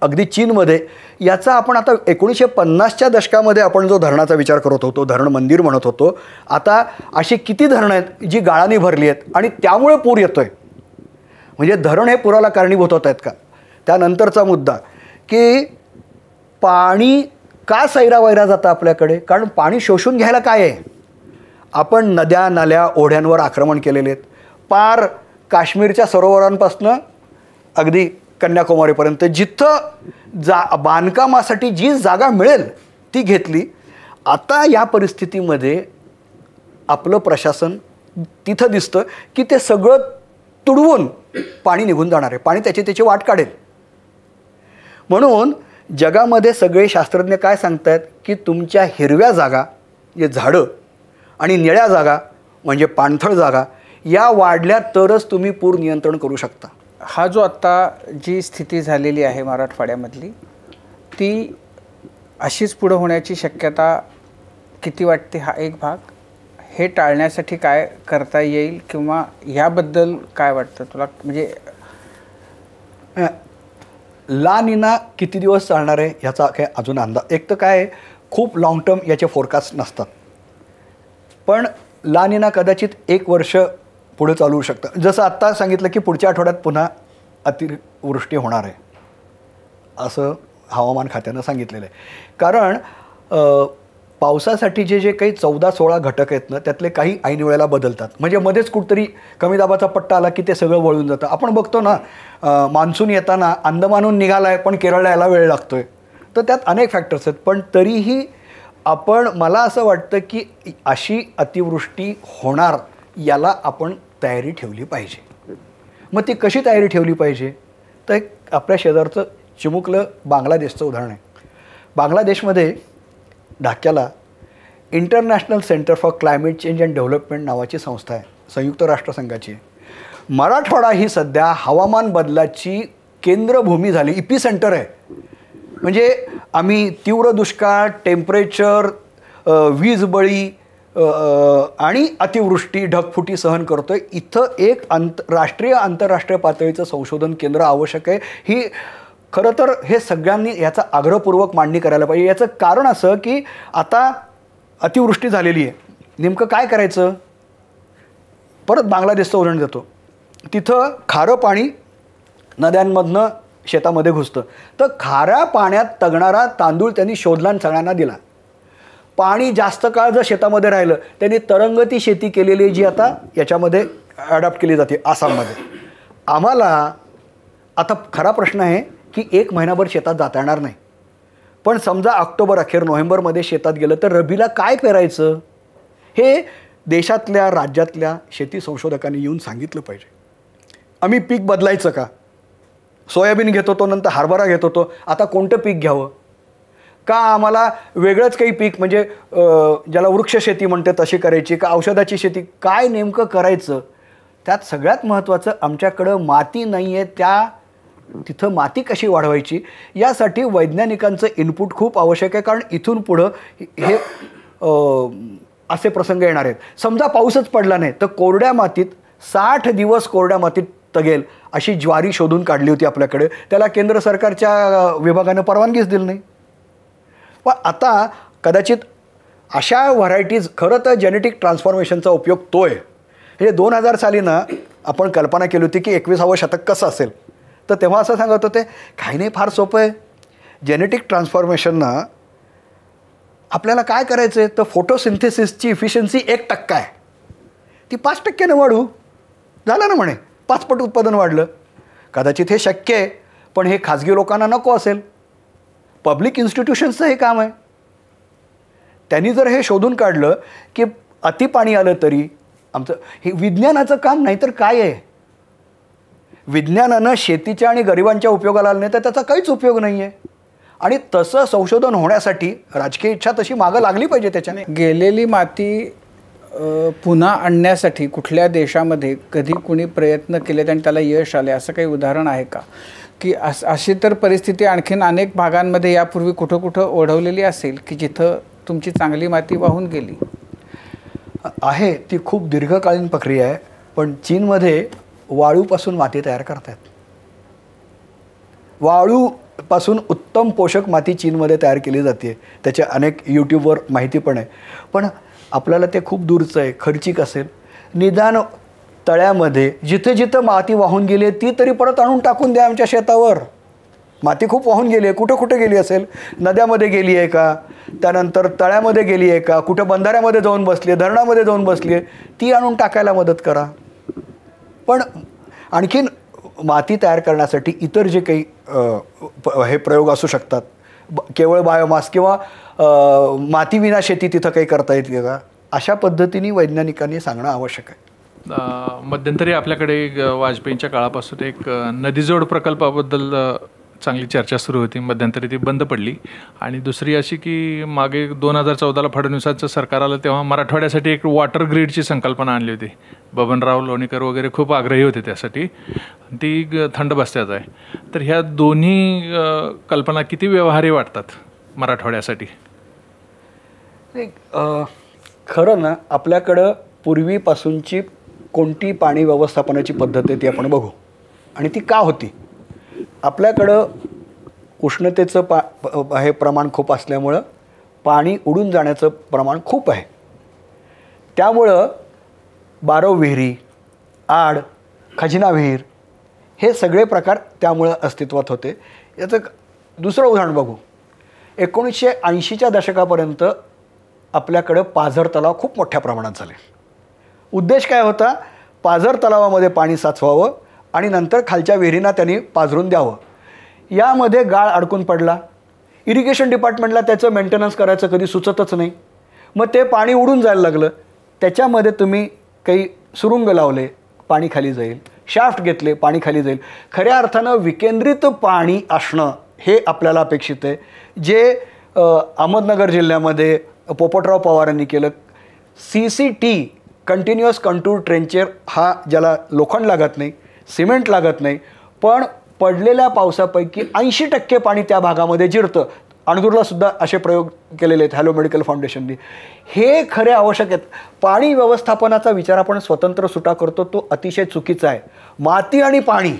अगदी चीनमध्ये. याचा आपण आता 1950च्या दशकामध्ये आपण जो धरणाचा विचार करत होतो, धरण मंदिर म्हणत होतो, आता अशी किती धरणं आहेत जी गाळाने भरली आहेत आणि त्यामुळे पूर येतो आहे. म्हणजे धरण हे पुराला कारणीभूत होत आहेत का? त्यानंतरचा मुद्दा की पाणी का सैरावैरा जातं आपल्याकडे? कारण पाणी शोषून घ्यायला काय आहे? आपण नद्या नाल्या ओढ्यांवर आक्रमण केलेले आहेत. पार काश्मीरच्या सरोवरांपासून अगदी कन्याकुमारीपर्यंत जिथं बांधकामासाठी जी जागा मिळेल ती घेतली. आता या परिस्थितीमध्ये आपलं प्रशासन तिथं दिसतं की ते सगळं तुडवून पाणी निघून जाणार आहे, पाणी त्याची वाट काढेल. म्हणून जगामध्ये सगळे शास्त्रज्ञ काय सांगतायत की तुमच्या हिरव्या जागा, जे झाडं, आणि निळ्या जागा म्हणजे पाणथळ जागा या वाढल्या तरच तुम्ही पूर नियंत्रण करू शकता. हा जो आत्ता जी स्थिती झालेली आहे मराठवाड्यामधली, ती अशीच पुढं होण्याची शक्यता किती वाटते? हा एक भाग. हे टाळण्यासाठी काय करता येईल किंवा ह्याबद्दल काय वाटतं तुला? म्हणजे ला निना किती दिवस चालणार आहे ह्याचा काय अजून अंदाज. एक तर काय खूप लाँग टर्म याचे फोरकास्ट नसतात, पण ला निना कदाचित 1 वर्ष पुढे चालू होऊ शकतं. जसं आत्ता सांगितलं की पुढच्या आठवड्यात पुन्हा अतिवृष्टी होणार आहे असं हवामान खात्यानं सांगितलेलं आहे. कारण पावसासाठी जे काही 14-16 घटक आहेत ना, त्यातले काही ऐन वेळेला बदलतात. म्हणजे मध्येच कुठतरी कमी दाबाचा पट्टा आला की ते सगळं वळून जातं. आपण बघतो ना, मान्सून येताना अंदमानहून निघाला आहे पण केरळला यायला वेळ लागतो आहे. तर त्यात अनेक फॅक्टर्स आहेत. पण तरीही मला असं वाटतं की अशी अतिवृष्टी होणार याला आपण तयारी ठेवली पाहिजे. मग ती कशी तयारी ठेवली पाहिजे? तर एक आपल्या शेजारचं चिमुकलं बांगलादेशचं उदाहरण आहे. बांगलादेशमध्ये ढाक्याला International Centre for Climate Change and Development नावाची संस्था आहे, संयुक्त राष्ट्रसंघाची. मराठवाडा ही सध्या हवामान बदलाची केंद्रभूमी झाली, इपी सेंटर आहे. म्हणजे आम्ही तीव्र दुष्काळ, टेम्परेचर, वीजबळी आणि अतिवृष्टी, ढगफुटी सहन करतो आहे. इथं एक राष्ट्रीय आंतरराष्ट्रीय पातळीचं संशोधन केंद्र आवश्यक आहे. ही खरं तर हे सगळ्यांनी याचा आग्रहपूर्वक मांडणी करायला पाहिजे. याचं कारण असं की आता अतिवृष्टी झालेली आहे, नेमकं काय करायचं? परत बांगलादेशचं उदाहरण देतो. तिथं खारं पाणी नद्यांमधनं शेतामध्ये घुसतं. तर खाऱ्या पाण्यात तगणारा तांदूळ त्यांनी शोधला आणि सगळ्यांना दिला. पाणी जास्त काळ जर शेतामध्ये राहिलं, त्यांनी तरंगती शेती केलेली जी आता याच्यामध्ये ॲडॉप्ट केली जाते आसाममध्ये. आम्हाला आता खरा प्रश्न आहे की 1 महिनाभर शेतात जाता येणार नाही. पण समजा ऑक्टोबर अखेर नोव्हेंबरमध्ये शेतात गेलं तर रबीला काय पेरायचं हे देशातल्या राज्यातल्या शेती संशोधकांनी येऊन सांगितलं पाहिजे. आम्ही पीक बदलायचं का? सोयाबीन घेत होतो, नंतर हरभरा घेत होतो, आता कोणतं पीक घ्यावं? का आम्हाला वेगळंच काही पीक म्हणजे ज्याला वृक्ष शेती म्हणते तशी करायची का औषधाची शेती? काय नेमकं करायचं? त्यात सगळ्यात महत्त्वाचं आमच्याकडं माती नाही आहे, तिथं माती कशी वाढवायची यासाठी वैज्ञानिकांचं इनपुट खूप आवश्यक आहे. कारण इथून पुढं हे असे प्रसंग येणार आहेत. समजा पाऊसच पडला नाही तर कोरड्या मातीत 60 दिवस कोरड्या मातीत तगेल अशी ज्वारी शोधून काढली होती आपल्याकडे. त्याला केंद्र सरकारच्या विभागानं परवानगीच दिली नाही. पण आता कदाचित अशा व्हरायटीज, खरं तर जेनेटिक ट्रान्सफॉर्मेशनचा उपयोग तो आहे. हे 2000 साली ना आपण कल्पना केली होती की 21वावं शतक कसं असेल. तर तेव्हा असं सांगत होते काही नाही, फार सोपं आहे. जेनेटिक ट्रान्सफॉर्मेशननं आपल्याला काय करायचं आहे तर फोटोसिंथेसिसची इफिशियन्सी 1% आहे, ती 5%ने वाढू. झालं ना म्हणे, 5 पट उत्पादन वाढलं. कदाचित हे शक्य आहे, पण हे खाजगी लोकांना नको असेल. पब्लिक इन्स्टिट्यूशन्सचं हे काम आहे. त्यांनी जर हे शोधून काढलं की अति पाणी आलं तरी आमचं हे विज्ञानाचं काम नाही तर काय आहे? विज्ञानानं शेतीच्या आणि गरिबांच्या उपयोगाला आलं नाही तर त्याचा काहीच उपयोग नाही आहे. आणि तसं संशोधन होण्यासाठी राजकीय इच्छा तशी मागं लागली पाहिजे. त्याच्याने गेलेली माती पुन्हा आणण्यासाठी कुठल्या देशामध्ये कधी कुणी प्रयत्न केलेत आणि त्याला यश आले असं काही उदाहरण आहे का? की अशी तर परिस्थिती आणखीन अनेक भागांमध्ये यापूर्वी कुठं कुठं ओढवलेली असेल की जिथं तुमची चांगली माती वाहून गेली आहे. ती खूप दीर्घकालीन प्रक्रिया आहे. पण चीनमध्ये वाळूपासून माती तयार करतात. वाळू पासून उत्तम पोषक माती चीनमध्ये तयार केली जाते. त्याचे अनेक यूट्यूबवर माहिती पण आहे. पण आपल्याला ते खूप दूरचं आहे, खर्चिक असेल. निदान तळ्यामध्ये जिथे जिथं माती वाहून गेली आहे ती तरी परत आणून टाकून द्या आमच्या शेतावर. माती खूप वाहून गेली आहे, कुठं कुठं गेली असेल, नद्यामध्ये गेली आहे का, त्यानंतर तळ्यामध्ये गेली आहे का, कुठं बंधाऱ्यामध्ये जाऊन बसली आहे, धरणामध्ये जाऊन बसली आहे, ती आणून टाकायला मदत करा. पण आणखीन माती तयार करण्यासाठी इतर जे काही हे प्रयोग असू शकतात, केवळ बायोमास किंवा मातीविना शेती तिथं काही करता येते का, अशा पद्धतीने वैज्ञानिकांनी सांगणं आवश्यक आहे. मध्यंतरी आपल्याकडे वाजपेयींच्या काळापासून एक नदीजोड प्रकल्पाबद्दल चांगली चर्चा सुरू होती. मध्यंतरी ती बंद पडली. आणि दुसरी अशी की मागे 2014ला फडणवीसांचं सरकार आलं तेव्हा मराठवाड्यासाठी एक वॉटर ग्रीडची संकल्पना आणली होती. बबनराव लोणीकर वगैरे खूप आग्रही होते त्यासाठी. ती थंड बस्त्यात आहे. तर ह्या दोन्ही कल्पना किती व्यवहारी वाटतात मराठवाड्यासाठी? खरं ना, आपल्याकडं पूर्वीपासूनची कोणती पाणी व्यवस्थापनाची पद्धत आहे ती आपण बघू. आणि ती का होती? आपल्याकडं उष्णतेचं हे प्रमाण खूप असल्यामुळं पाणी उडून जाण्याचं प्रमाण खूप आहे. त्यामुळं बारव विहिरी, आड, खजिना विहीर हे सगळे प्रकार त्यामुळं अस्तित्वात होते. याचं दुसरं उदाहरण बघू. 1980च्या दशकापर्यंत आपल्याकडं पाझर तलाव खूप मोठ्या प्रमाणात झाले. उद्देश काय होता? पाझर तलावामध्ये पाणी साचवावं आणि नंतर खालच्या विहिरींना त्यांनी पाझरून द्यावं. यामध्ये गाळ अडकून पडला. इरिगेशन डिपार्टमेंटला त्याचं मेंटेनन्स करायचं कधी सुचतच नाही. मग ते पाणी उडून जायला लागलं. त्याच्यामध्ये तुम्ही काही सुरुंग लावले, पाणी खाली जाईल. शाफ्ट घेतले, पाणी खाली जाईल. खऱ्या अर्थानं विकेंद्रित पाणी असणं हे आपल्याला अपेक्षित आहे. जे अहमदनगर जिल्ह्यामध्ये पोपटराव पवारांनी केलं. CCT कंटिन्युअस कंटूर ट्रेंचर, हा ज्याला लोखंड लागत नाही, सिमेंट लागत नाही, पण पडलेल्या पावसापैकी 80% पाणी त्या भागामध्ये जिरतं. अणदूरला सुद्धा असे प्रयोग केलेले आहेत हॅलो मेडिकल फाउंडेशननी. हे खरे आवश्यक आहेत. पाणी व्यवस्थापनाचा विचार आपण स्वतंत्र सुटा करतो, तो अतिशय चुकीचा आहे. माती आणि पाणी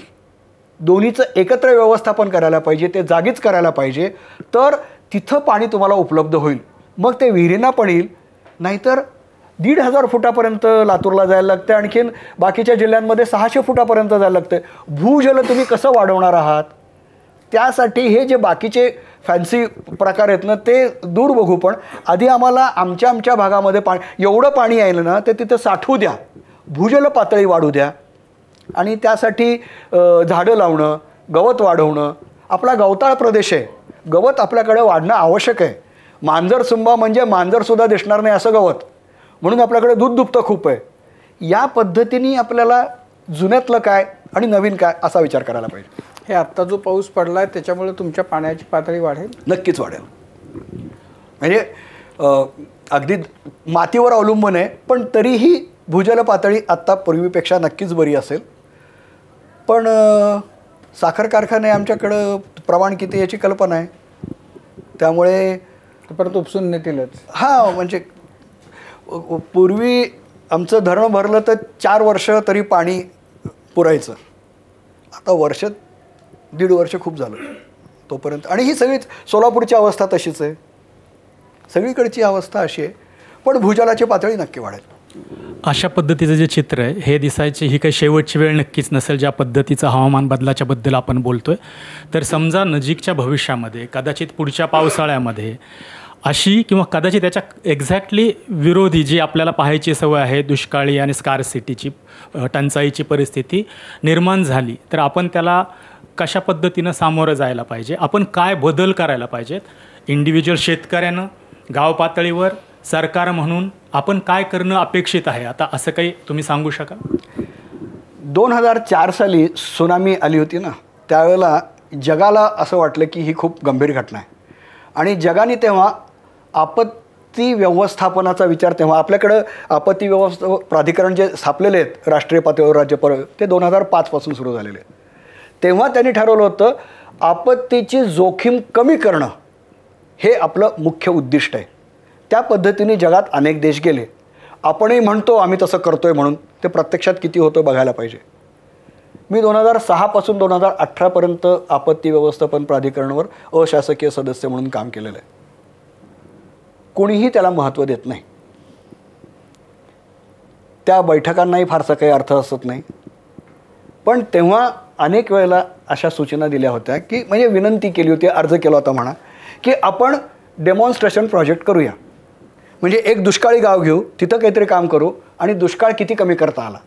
दोन्हीचं एकत्र व्यवस्थापन करायला पाहिजे, ते जागीच करायला पाहिजे. तर तिथं पाणी तुम्हाला उपलब्ध होईल. मग ते विहिरींना पण येईल. नाहीतर 1,500 फुटापर्यंत लातूरला जायला लागते, आणखीन बाकीच्या जिल्ह्यांमध्ये 600 फुटापर्यंत जायला लागते. भूजल तुम्ही कसं वाढवणार आहात? त्यासाठी हे जे बाकीचे फॅन्सी प्रकार आहेत ना, ते दूर बघू. पण आधी आम्हाला आमच्या भागामध्ये एवढं पाणी यायलं ना, ते तिथं साठवू द्या, भूजल पातळी वाढू द्या. आणि त्यासाठी झाडं लावणं, गवत वाढवणं. आपला गवताळ प्रदेश आहे, गवत आपल्याकडे वाढणं आवश्यक आहे. मांजरसुंबा म्हणजे मांजरसुद्धा दिसणार नाही असं गवत, म्हणून आपल्याकडे दूध दुभतं खूप आहे. या पद्धतीने आपल्याला जुन्यातलं काय आणि नवीन काय असा विचार करायला पाहिजे. हे आत्ता जो पाऊस पडला आहे त्याच्यामुळे तुमच्या पाण्याची पातळी वाढेल? नक्कीच वाढेल. म्हणजे अगदी मातीवर अवलंबून आहे, पण तरीही भूजल पातळी आत्ता पूर्वीपेक्षा नक्कीच बरी असेल. पण साखर कारखाने आमच्याकडं प्रमाण किती याची कल्पना आहे, त्यामुळे परत उपसून नेतीलच. हां, म्हणजे पूर्वी आमचं धरण भरलं तर 4 वर्ष तरी पाणी पुरायचं. आता 1.5 वर्ष खूप झालं तोपर्यंत. आणि ही सगळीच सोलापूरची अवस्था तशीच आहे, सगळीकडची अवस्था अशी आहे. पण भूजलाची पातळी नक्की वाढेल. अशा पद्धतीचं जे चित्र आहे हे दिसायची ही काही शेवटची वेळ नक्कीच नसेल. ज्या पद्धतीचं हवामान बदलाच्या बद्दल आपण बोलतोय, तर समजा नजीकच्या भविष्यामध्ये कदाचित पुढच्या पावसाळ्यामध्ये अशी किंवा कदाचित त्याच्या एक्झॅक्टली विरोधी जी आपल्याला पाहायची सवय आहे, दुष्काळी आणि स्कार्सिटीची, टंचाईची परिस्थिती निर्माण झाली, तर आपण त्याला कशा पद्धतीनं सामोरं जायला पाहिजे? आपण काय बदल करायला पाहिजेत? इंडिव्हिज्युअल शेतकऱ्यानं, गाव पातळीवर, सरकार म्हणून आपण काय करणं अपेक्षित आहे आता, असं काही तुम्ही सांगू शकाल? 2004 साली सुनामी आली होती ना, त्यावेळेला जगाला असं वाटलं की ही खूप गंभीर घटना आहे. आणि जगाने तेव्हा आपत्ती व्यवस्थापनाचा विचार, तेव्हा आपल्याकडं आपत्ती व्यवस्था प्राधिकरण जे स्थापलेले आहेत राष्ट्रीय पातळीवर, राज्य ते 2005 पासून सुरू झालेले आहेत. तेव्हा त्यांनी ठरवलं होतं आपत्तीची जोखीम कमी करणं हे आपलं मुख्य उद्दिष्ट आहे. त्या पद्धतीने जगात अनेक देश गेले. आपणही म्हणतो आम्ही तसं करतोय म्हणून, ते प्रत्यक्षात किती होतं बघायला पाहिजे. मी 2006 पासून 2018पर्यंत आपत्ती व्यवस्थापन प्राधिकरणावर अशासकीय सदस्य म्हणून काम केलेलं आहे. कोणीही त्याला महत्त्व देत नाही. त्या बैठकांनाही फारसा काही अर्थ असत नाही. पण तेव्हा अनेक वेळेला अशा सूचना दिल्या होत्या की म्हणजे विनंती केली होती, अर्ज केला होता म्हणा, की आपण डेमॉन्स्ट्रेशन प्रोजेक्ट करूया. म्हणजे एक दुष्काळी गाव घेऊ, तिथं काहीतरी काम करू आणि दुष्काळ किती कमी करता आला.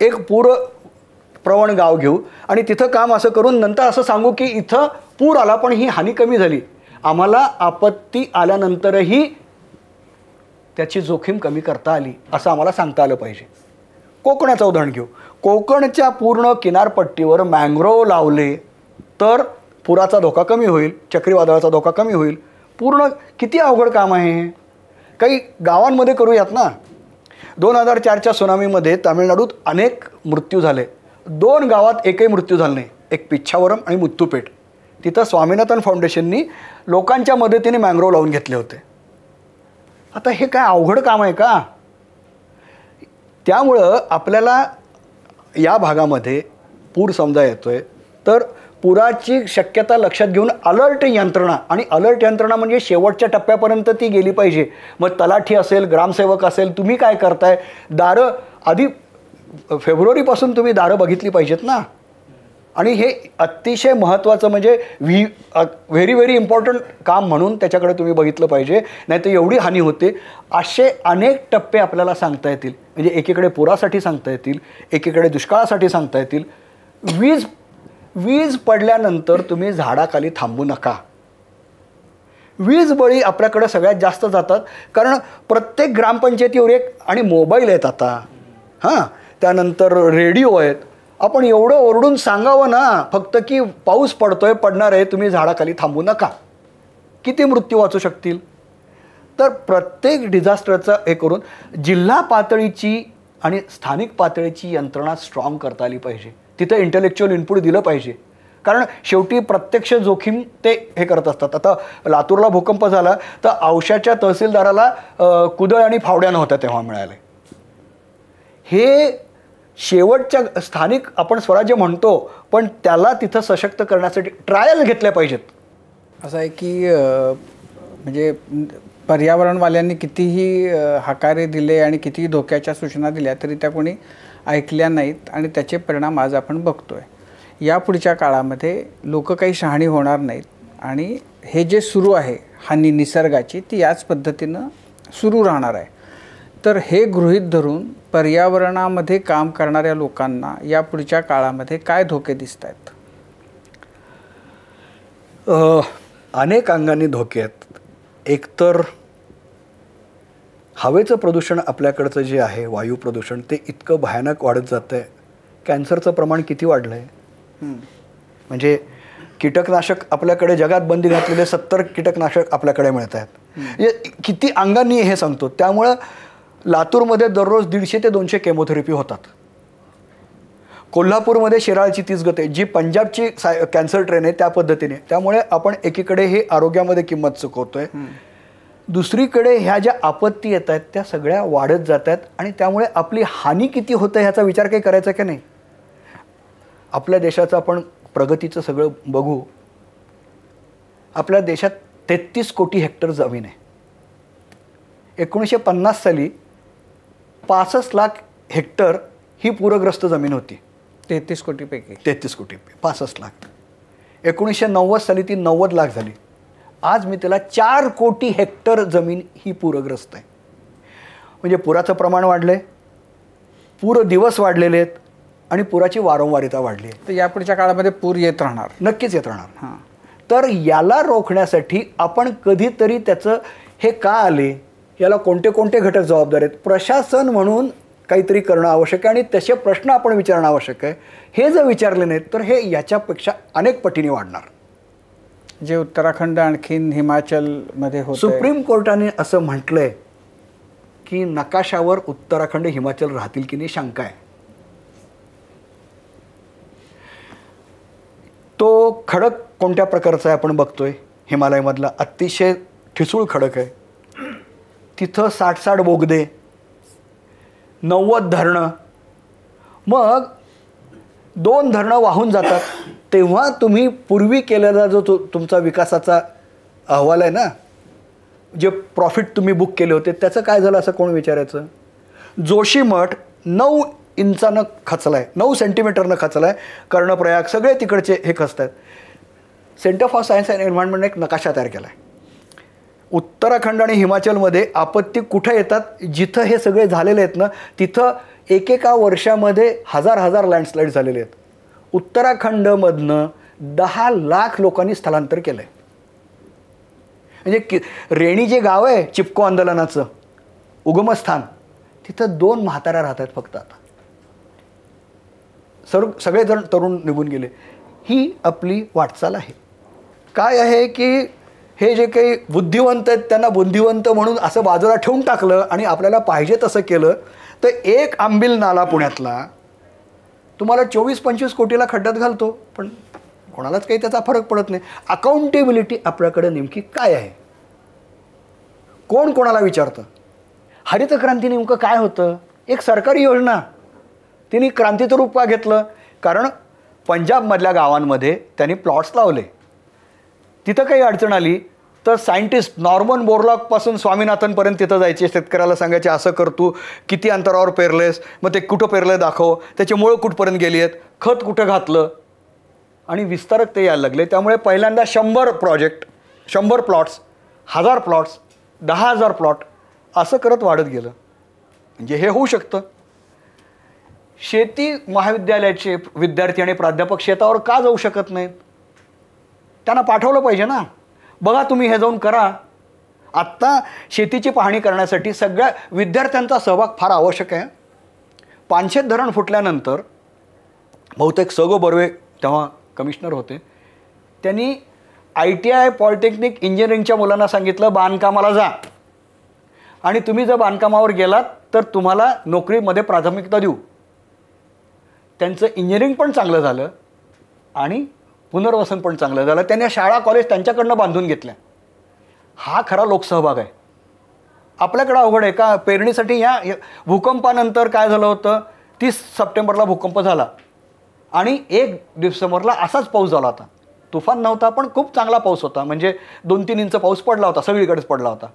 एक प्रवण गाव घेऊ आणि तिथं काम असं करून नंतर असं सांगू की इथं पूर आला पण ही हानी कमी झाली, आम्हाला आपत्ती आल्यानंतरही त्याची जोखीम कमी करता आली असं आम्हाला सांगता आलं पाहिजे. कोकणाचं उदाहरण घेऊ. कोकणच्या पूर्ण किनारपट्टीवर मँग्रोव्ह लावले तर पुराचा धोका कमी होईल, चक्रीवादळाचा धोका कमी होईल. पूर्ण किती अवघड काम आहे हे. काही गावांमध्ये करूयात ना. 2004च्या सुनामीमध्ये तामिळनाडूत अनेक मृत्यू झाले. 2 गावात एकही मृत्यू झाला नाही, एक पिच्छावरम आणि मुत्तूपेट. तिथं स्वामीनाथन फाउंडेशननी लोकांच्या मदतीने मँग्रोव्ह लावून घेतले होते. आता हे काय अवघड काम आहे का? त्यामुळं आपल्याला या भागामध्ये पूर समजा येतोय तर पुराची शक्यता लक्षात घेऊन अलर्ट यंत्रणा, आणि अलर्ट यंत्रणा म्हणजे शेवटच्या टप्प्यापर्यंत ती गेली पाहिजे. मग तलाठी असेल, ग्रामसेवक असेल, तुम्ही काय करताय, दारं आधी फेब्रुवारीपासून तुम्ही दारं बघितली पाहिजेत ना. आणि हे अतिशय महत्त्वाचं म्हणजे व्हेरी व्हेरी इम्पॉर्टंट काम म्हणून त्याच्याकडे तुम्ही बघितलं पाहिजे, नाही तर एवढी हानी होते. असे अनेक टप्पे आपल्याला सांगता येतील. म्हणजे एकीकडे पुरासाठी सांगता येतील, एकीकडे दुष्काळासाठी सांगता येतील. वीज पडल्यानंतर तुम्ही झाडाखाली थांबू नका. वीज बळी आपल्याकडे सगळ्यात जास्त जातात कारण प्रत्येक ग्रामपंचायतीवर एक, आणि मोबाईल आहेत आता, हां, त्यानंतर रेडिओ आहेत. आपण एवढं ओरडून सांगावं ना फक्त की पाऊस पडतोय, पडणार आहे, तुम्ही झाडाखाली थांबू नका. किती मृत्यू वाचू शकतील. तर प्रत्येक डिझास्टरचं हे करून जिल्हा पातळीची आणि स्थानिक पातळीची यंत्रणा स्ट्रॉंग करता आली पाहिजे. तिथं इंटेलेक्च्युअल इनपुट दिलं पाहिजे. कारण शेवटी प्रत्यक्ष जोखीम ते हे करत असतात. आता लातूरला भूकंप झाला तर औशाच्या तहसीलदाराला कुदळ आणि फावड्या नव्हत्या तेव्हा मिळाले. हे शेवटच्या स्थानिक आपण स्वराज्य म्हणतो पण त्याला तिथं सशक्त करण्यासाठी ट्रायल घेतल्या पाहिजेत. असं आहे की म्हणजे पर्यावरणवाल्यांनी कितीही हकारे दिले आणि कितीही धोक्याच्या सूचना दिल्या तरी त्या कोणी ऐकल्या नाहीत आणि त्याचे परिणाम आज आपण बघतोय. यापुढच्या काळामध्ये लोक काही शहाणी होणार नाहीत आणि हे जे सुरू आहे हानी निसर्गाची ती याच पद्धतीनं सुरू राहणार आहे. तर हे गृहीत धरून पर्यावरणामध्ये काम करणाऱ्या लोकांना यापुढच्या काळामध्ये काय धोके दिसत आहेत? अनेक अंगांनी धोके आहेत. एकतर हवेचं प्रदूषण आपल्याकडचं जे आहे, वायू प्रदूषण, ते इतकं भयानक वाढत जातं आहे. कॅन्सरचं प्रमाण किती वाढलं आहे. म्हणजे कीटकनाशक आपल्याकडे जगात बंदी घातलेले 70 कीटकनाशक आपल्याकडे मिळत आहेत. म्हणजे किती अंगांनी हे सांगतो. त्यामुळं लातूरमध्ये दररोज 150 ते 200 केमोथेरपी होतात. कोल्हापूरमध्ये शिराळची 30 गते, जी पंजाबची कॅन्सर ट्रेन आहे त्या पद्धतीने. त्यामुळे आपण एकीकडे हे आरोग्यामध्ये किंमत चुकवतोय, दुसरीकडे ह्या ज्या आपत्ती येत आहेत त्या सगळ्या वाढत जात आहेत आणि त्यामुळे आपली हानी किती होतं ह्याचा विचार काही करायचा की नाही. आपल्या देशाचं आपण प्रगतीचं सगळं बघू. आपल्या देशात 33 कोटी हेक्टर जमीन आहे. 1950 साली 65 लाख हेक्टर ही पूरग्रस्त जमीन होती. 33 कोटीपैकी 33 कोटी 65 लाख. 1990 साली ती 90 लाख झाली. आज मी त्याला 4 कोटी हेक्टर जमीन ही पूरग्रस्त आहे. म्हणजे पुराचं प्रमाण वाढलं आहे, पूर दिवस वाढलेले आहेत आणि पुराची वारंवारिता वाढली आहे. तर यापुढच्या काळामध्ये पूर येत राहणार, नक्कीच येत राहणार. हां, तर याला रोखण्यासाठी आपण कधीतरी त्याचं हे का आले, याला कोणते कोणते घटक जबाबदार आहेत, प्रशासन म्हणून काहीतरी करणं आवश्यक आहे आणि तसे प्रश्न आपण विचारणं आवश्यक आहे. हे जर विचारले नाहीत तर हे याच्यापेक्षा अनेक पटीने वाढणार. जे उत्तराखंड आणखीन हिमाचलमध्ये होतं. सुप्रीम कोर्टाने असं म्हटलंय की नकाशावर उत्तराखंड हिमाचल राहतील की नाही शंका आहे. तो खडक कोणत्या प्रकारचा आहे आपण बघतोय. हिमालयामधला अतिशय ठिसूळ खडक आहे. तिथं 60 बोगदे, 90 धरणं. मग 2 धरणं वाहून जातात, तेव्हा तुम्ही पूर्वी केलेला जो तुमचा विकासाचा अहवाल आहे ना, जे प्रॉफिट तुम्ही बुक केले होते त्याचं काय झालं असं कोण विचारायचं? जोशीमठ 9 इंचानं खचला आहे, 9 सेंटीमीटरनं खचला आहे. कर्णप्रयाग सगळे तिकडचे हे खचत आहेत. सेंटर फॉर सायन्स अँड एन्व्हायरमेंटने एक नकाशा तयार केला आहे. उत्तराखंड आणि हिमाचलमध्ये आपत्ती कुठं येतात, जिथं हे सगळे झालेले आहेत ना, तिथं एकेका वर्षामध्ये हजार लँडस्लाईड झालेले आहेत. उत्तराखंडमधनं 10 लाख लोकांनी स्थलांतर केलं आहे. म्हणजे रेणी जे गाव आहे चिपको आंदोलनाचं उगमस्थान, तिथं 2 म्हाताऱ्या राहत आहेत फक्त. आता सगळेजण तरुण निघून गेले. ही आपली वाटचाल आहे. काय आहे की हे जे काही बुद्धिवंत आहेत त्यांना बुद्धिवंत म्हणून असं बाजूला ठेवून टाकलं आणि आपल्याला पाहिजे तसं केलं, तर एक आंबील नाला पुण्यातला तुम्हाला 24-25 कोटीला खड्ड्यात घालतो, पण कोणालाच काही त्याचा फरक पडत नाही. अकाउंटेबिलिटी आपल्याकडे नेमकी काय आहे? कोण कोणाला विचारतं? हरित क्रांती नेमकं काय होतं? एक सरकारी योजना, तिने क्रांतीचं रूप का घेतलं? कारण पंजाबमधल्या गावांमध्ये त्यांनी प्लॉट्स लावले. तिथं काही अडचण आली तर सायंटिस्ट नॉर्मन बोरलॉगपासून स्वामीनाथनपर्यंत तिथं जायचे, शेतकऱ्याला सांगायचे असं कर तू, किती अंतरावर पेरलेस, मग ते कुठं पेरलं दाखव, त्याचे मुळं कुठपर्यंत गेली आहेत, खत कुठं घातलं, आणि विस्तारक ते यायला लागले. त्यामुळे पहिल्यांदा 100 प्रोजेक्ट, 100 प्लॉट्स, 1000 प्लॉट्स, 10,000 प्लॉट असं करत वाढत गेलं. म्हणजे हे होऊ शकतं. शेती महाविद्यालयाचे विद्यार्थी आणि प्राध्यापक शेतावर का जाऊ शकत नाहीत? त्यांना पाठवलं पाहिजे ना. बघा तुम्ही हे जाऊन करा. आत्ता शेतीची पाहणी करण्यासाठी सगळ्या विद्यार्थ्यांचा सहभाग फार आवश्यक आहे. पानशेत धरण फुटल्यानंतर बहुतेक सगो बर्वे तेव्हा कमिशनर होते, त्यांनी ITI पॉलिटेक्निक इंजिनिअरिंगच्या मुलांना सांगितलं बांधकामाला जा, आणि तुम्ही जर बांधकामावर गेलात तर तुम्हाला नोकरीमध्ये प्राथमिकता देऊ. त्यांचं इंजिनिअरिंग पण चांगलं झालं आणि पुनर्वसन पण चांगलं झालं. त्यांनी शाळा कॉलेज त्यांच्याकडनं बांधून घेतल्या. हा खरा लोकसहभाग आहे. आपल्याकडं अवघड आहे का? पेरणीसाठी या भूकंपानंतर काय झालं होतं, 30 सप्टेंबरला भूकंप झाला आणि 1 डिसेंबरला असाच पाऊस झाला होता. तुफान नव्हता पण खूप चांगला पाऊस होता. म्हणजे 2-3 इंच पाऊस पडला होता, सगळीकडेच पडला होता.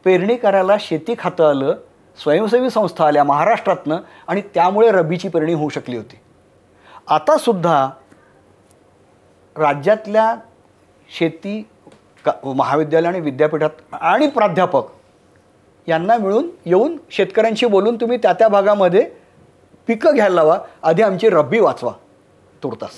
पेरणी करायला शेती खातं आलं, स्वयंसेवी संस्था आल्या महाराष्ट्रातनं, आणि त्यामुळे रब्बीची पेरणी होऊ शकली होती. आतासुद्धा राज्यातल्या शेती महाविद्यालय आणि विद्यापीठात आणि प्राध्यापक यांना मिळून येऊन शेतकऱ्यांशी बोलून तुम्ही त्या भागामध्ये पिकं घ्यायला लावा, आधी आमची रब्बी वाचवा तुर्तास.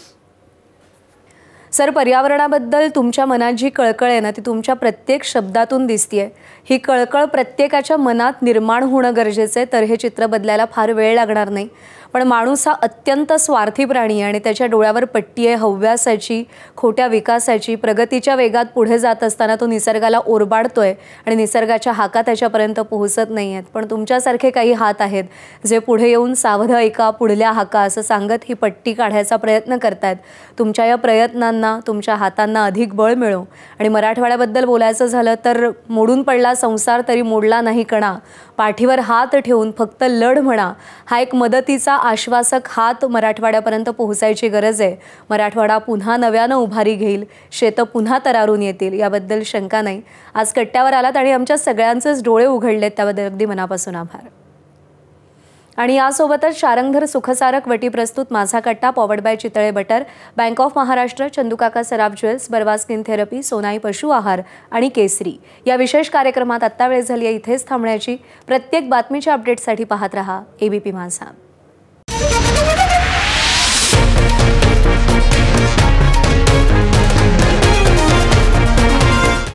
सर, पर्यावरणाबद्दल तुमच्या मनात जी कळकळ आहे ना, ती तुमच्या प्रत्येक शब्दातून दिसतीये. ही कळकळ प्रत्येकाच्या मनात निर्माण होणं गरजेचं आहे, तर हे चित्र बदलायला फार वेळ लागणार नाही. पण माणूस हा अत्यंत स्वार्थी प्राणी आहे आणि त्याच्या डोळ्यावर पट्टी आहे हव्यासाची, खोट्या विकासाची. प्रगतीच्या वेगात पुढे जात असताना तो निसर्गाला ओरबाडतोय आणि निसर्गाच्या हाका त्याच्यापर्यंत पोहोचत नाही आहेत. पण तुमच्यासारखे काही हात आहेत जे पुढे येऊन सावध ऐका, पुढल्या हाका असं सांगत ही पट्टी काढायचा प्रयत्न करतायत. तुमच्या या प्रयत्नांना, तुमच्या हातांना अधिक बळ मिळो. आणि मराठवाड्याबद्दल बोलायचं झालं तर मोडून पडला संसार तरी मोडला नाही कणा, पाठीवर हात ठेवून फक्त लढ म्हणा, हा एक मदतीचा आश्वासक हात मराठवाड्यापर्यंत पोहोचायची गरज आहे. मराठवाडा पुन्हा नव्यानं उभारी घेईल, शेतं पुन्हा तरारून येतील, याबद्दल शंका नाही. आज कट्ट्यावर आलात आणि आमच्या सगळ्यांचेच डोळे उघडलेत, त्याबद्दल अगदी मनापासून आभार. आणि यासोबतच शारंगधर सुखसारक वटी प्रस्तुत माझा कट्टा powered by Chitale butter, bank of Maharashtra, चंदूकाका Saraf jewels, बरवा स्किन थेरपी, सोनाई पशु आहार आणि केसरी या विशेष कार्यक्रमात आत्ता वेळ झाली आहे इथेच थांबण्याची. प्रत्येक बातमीच्या अपडेटसाठी पाहत रहा ABP माझा.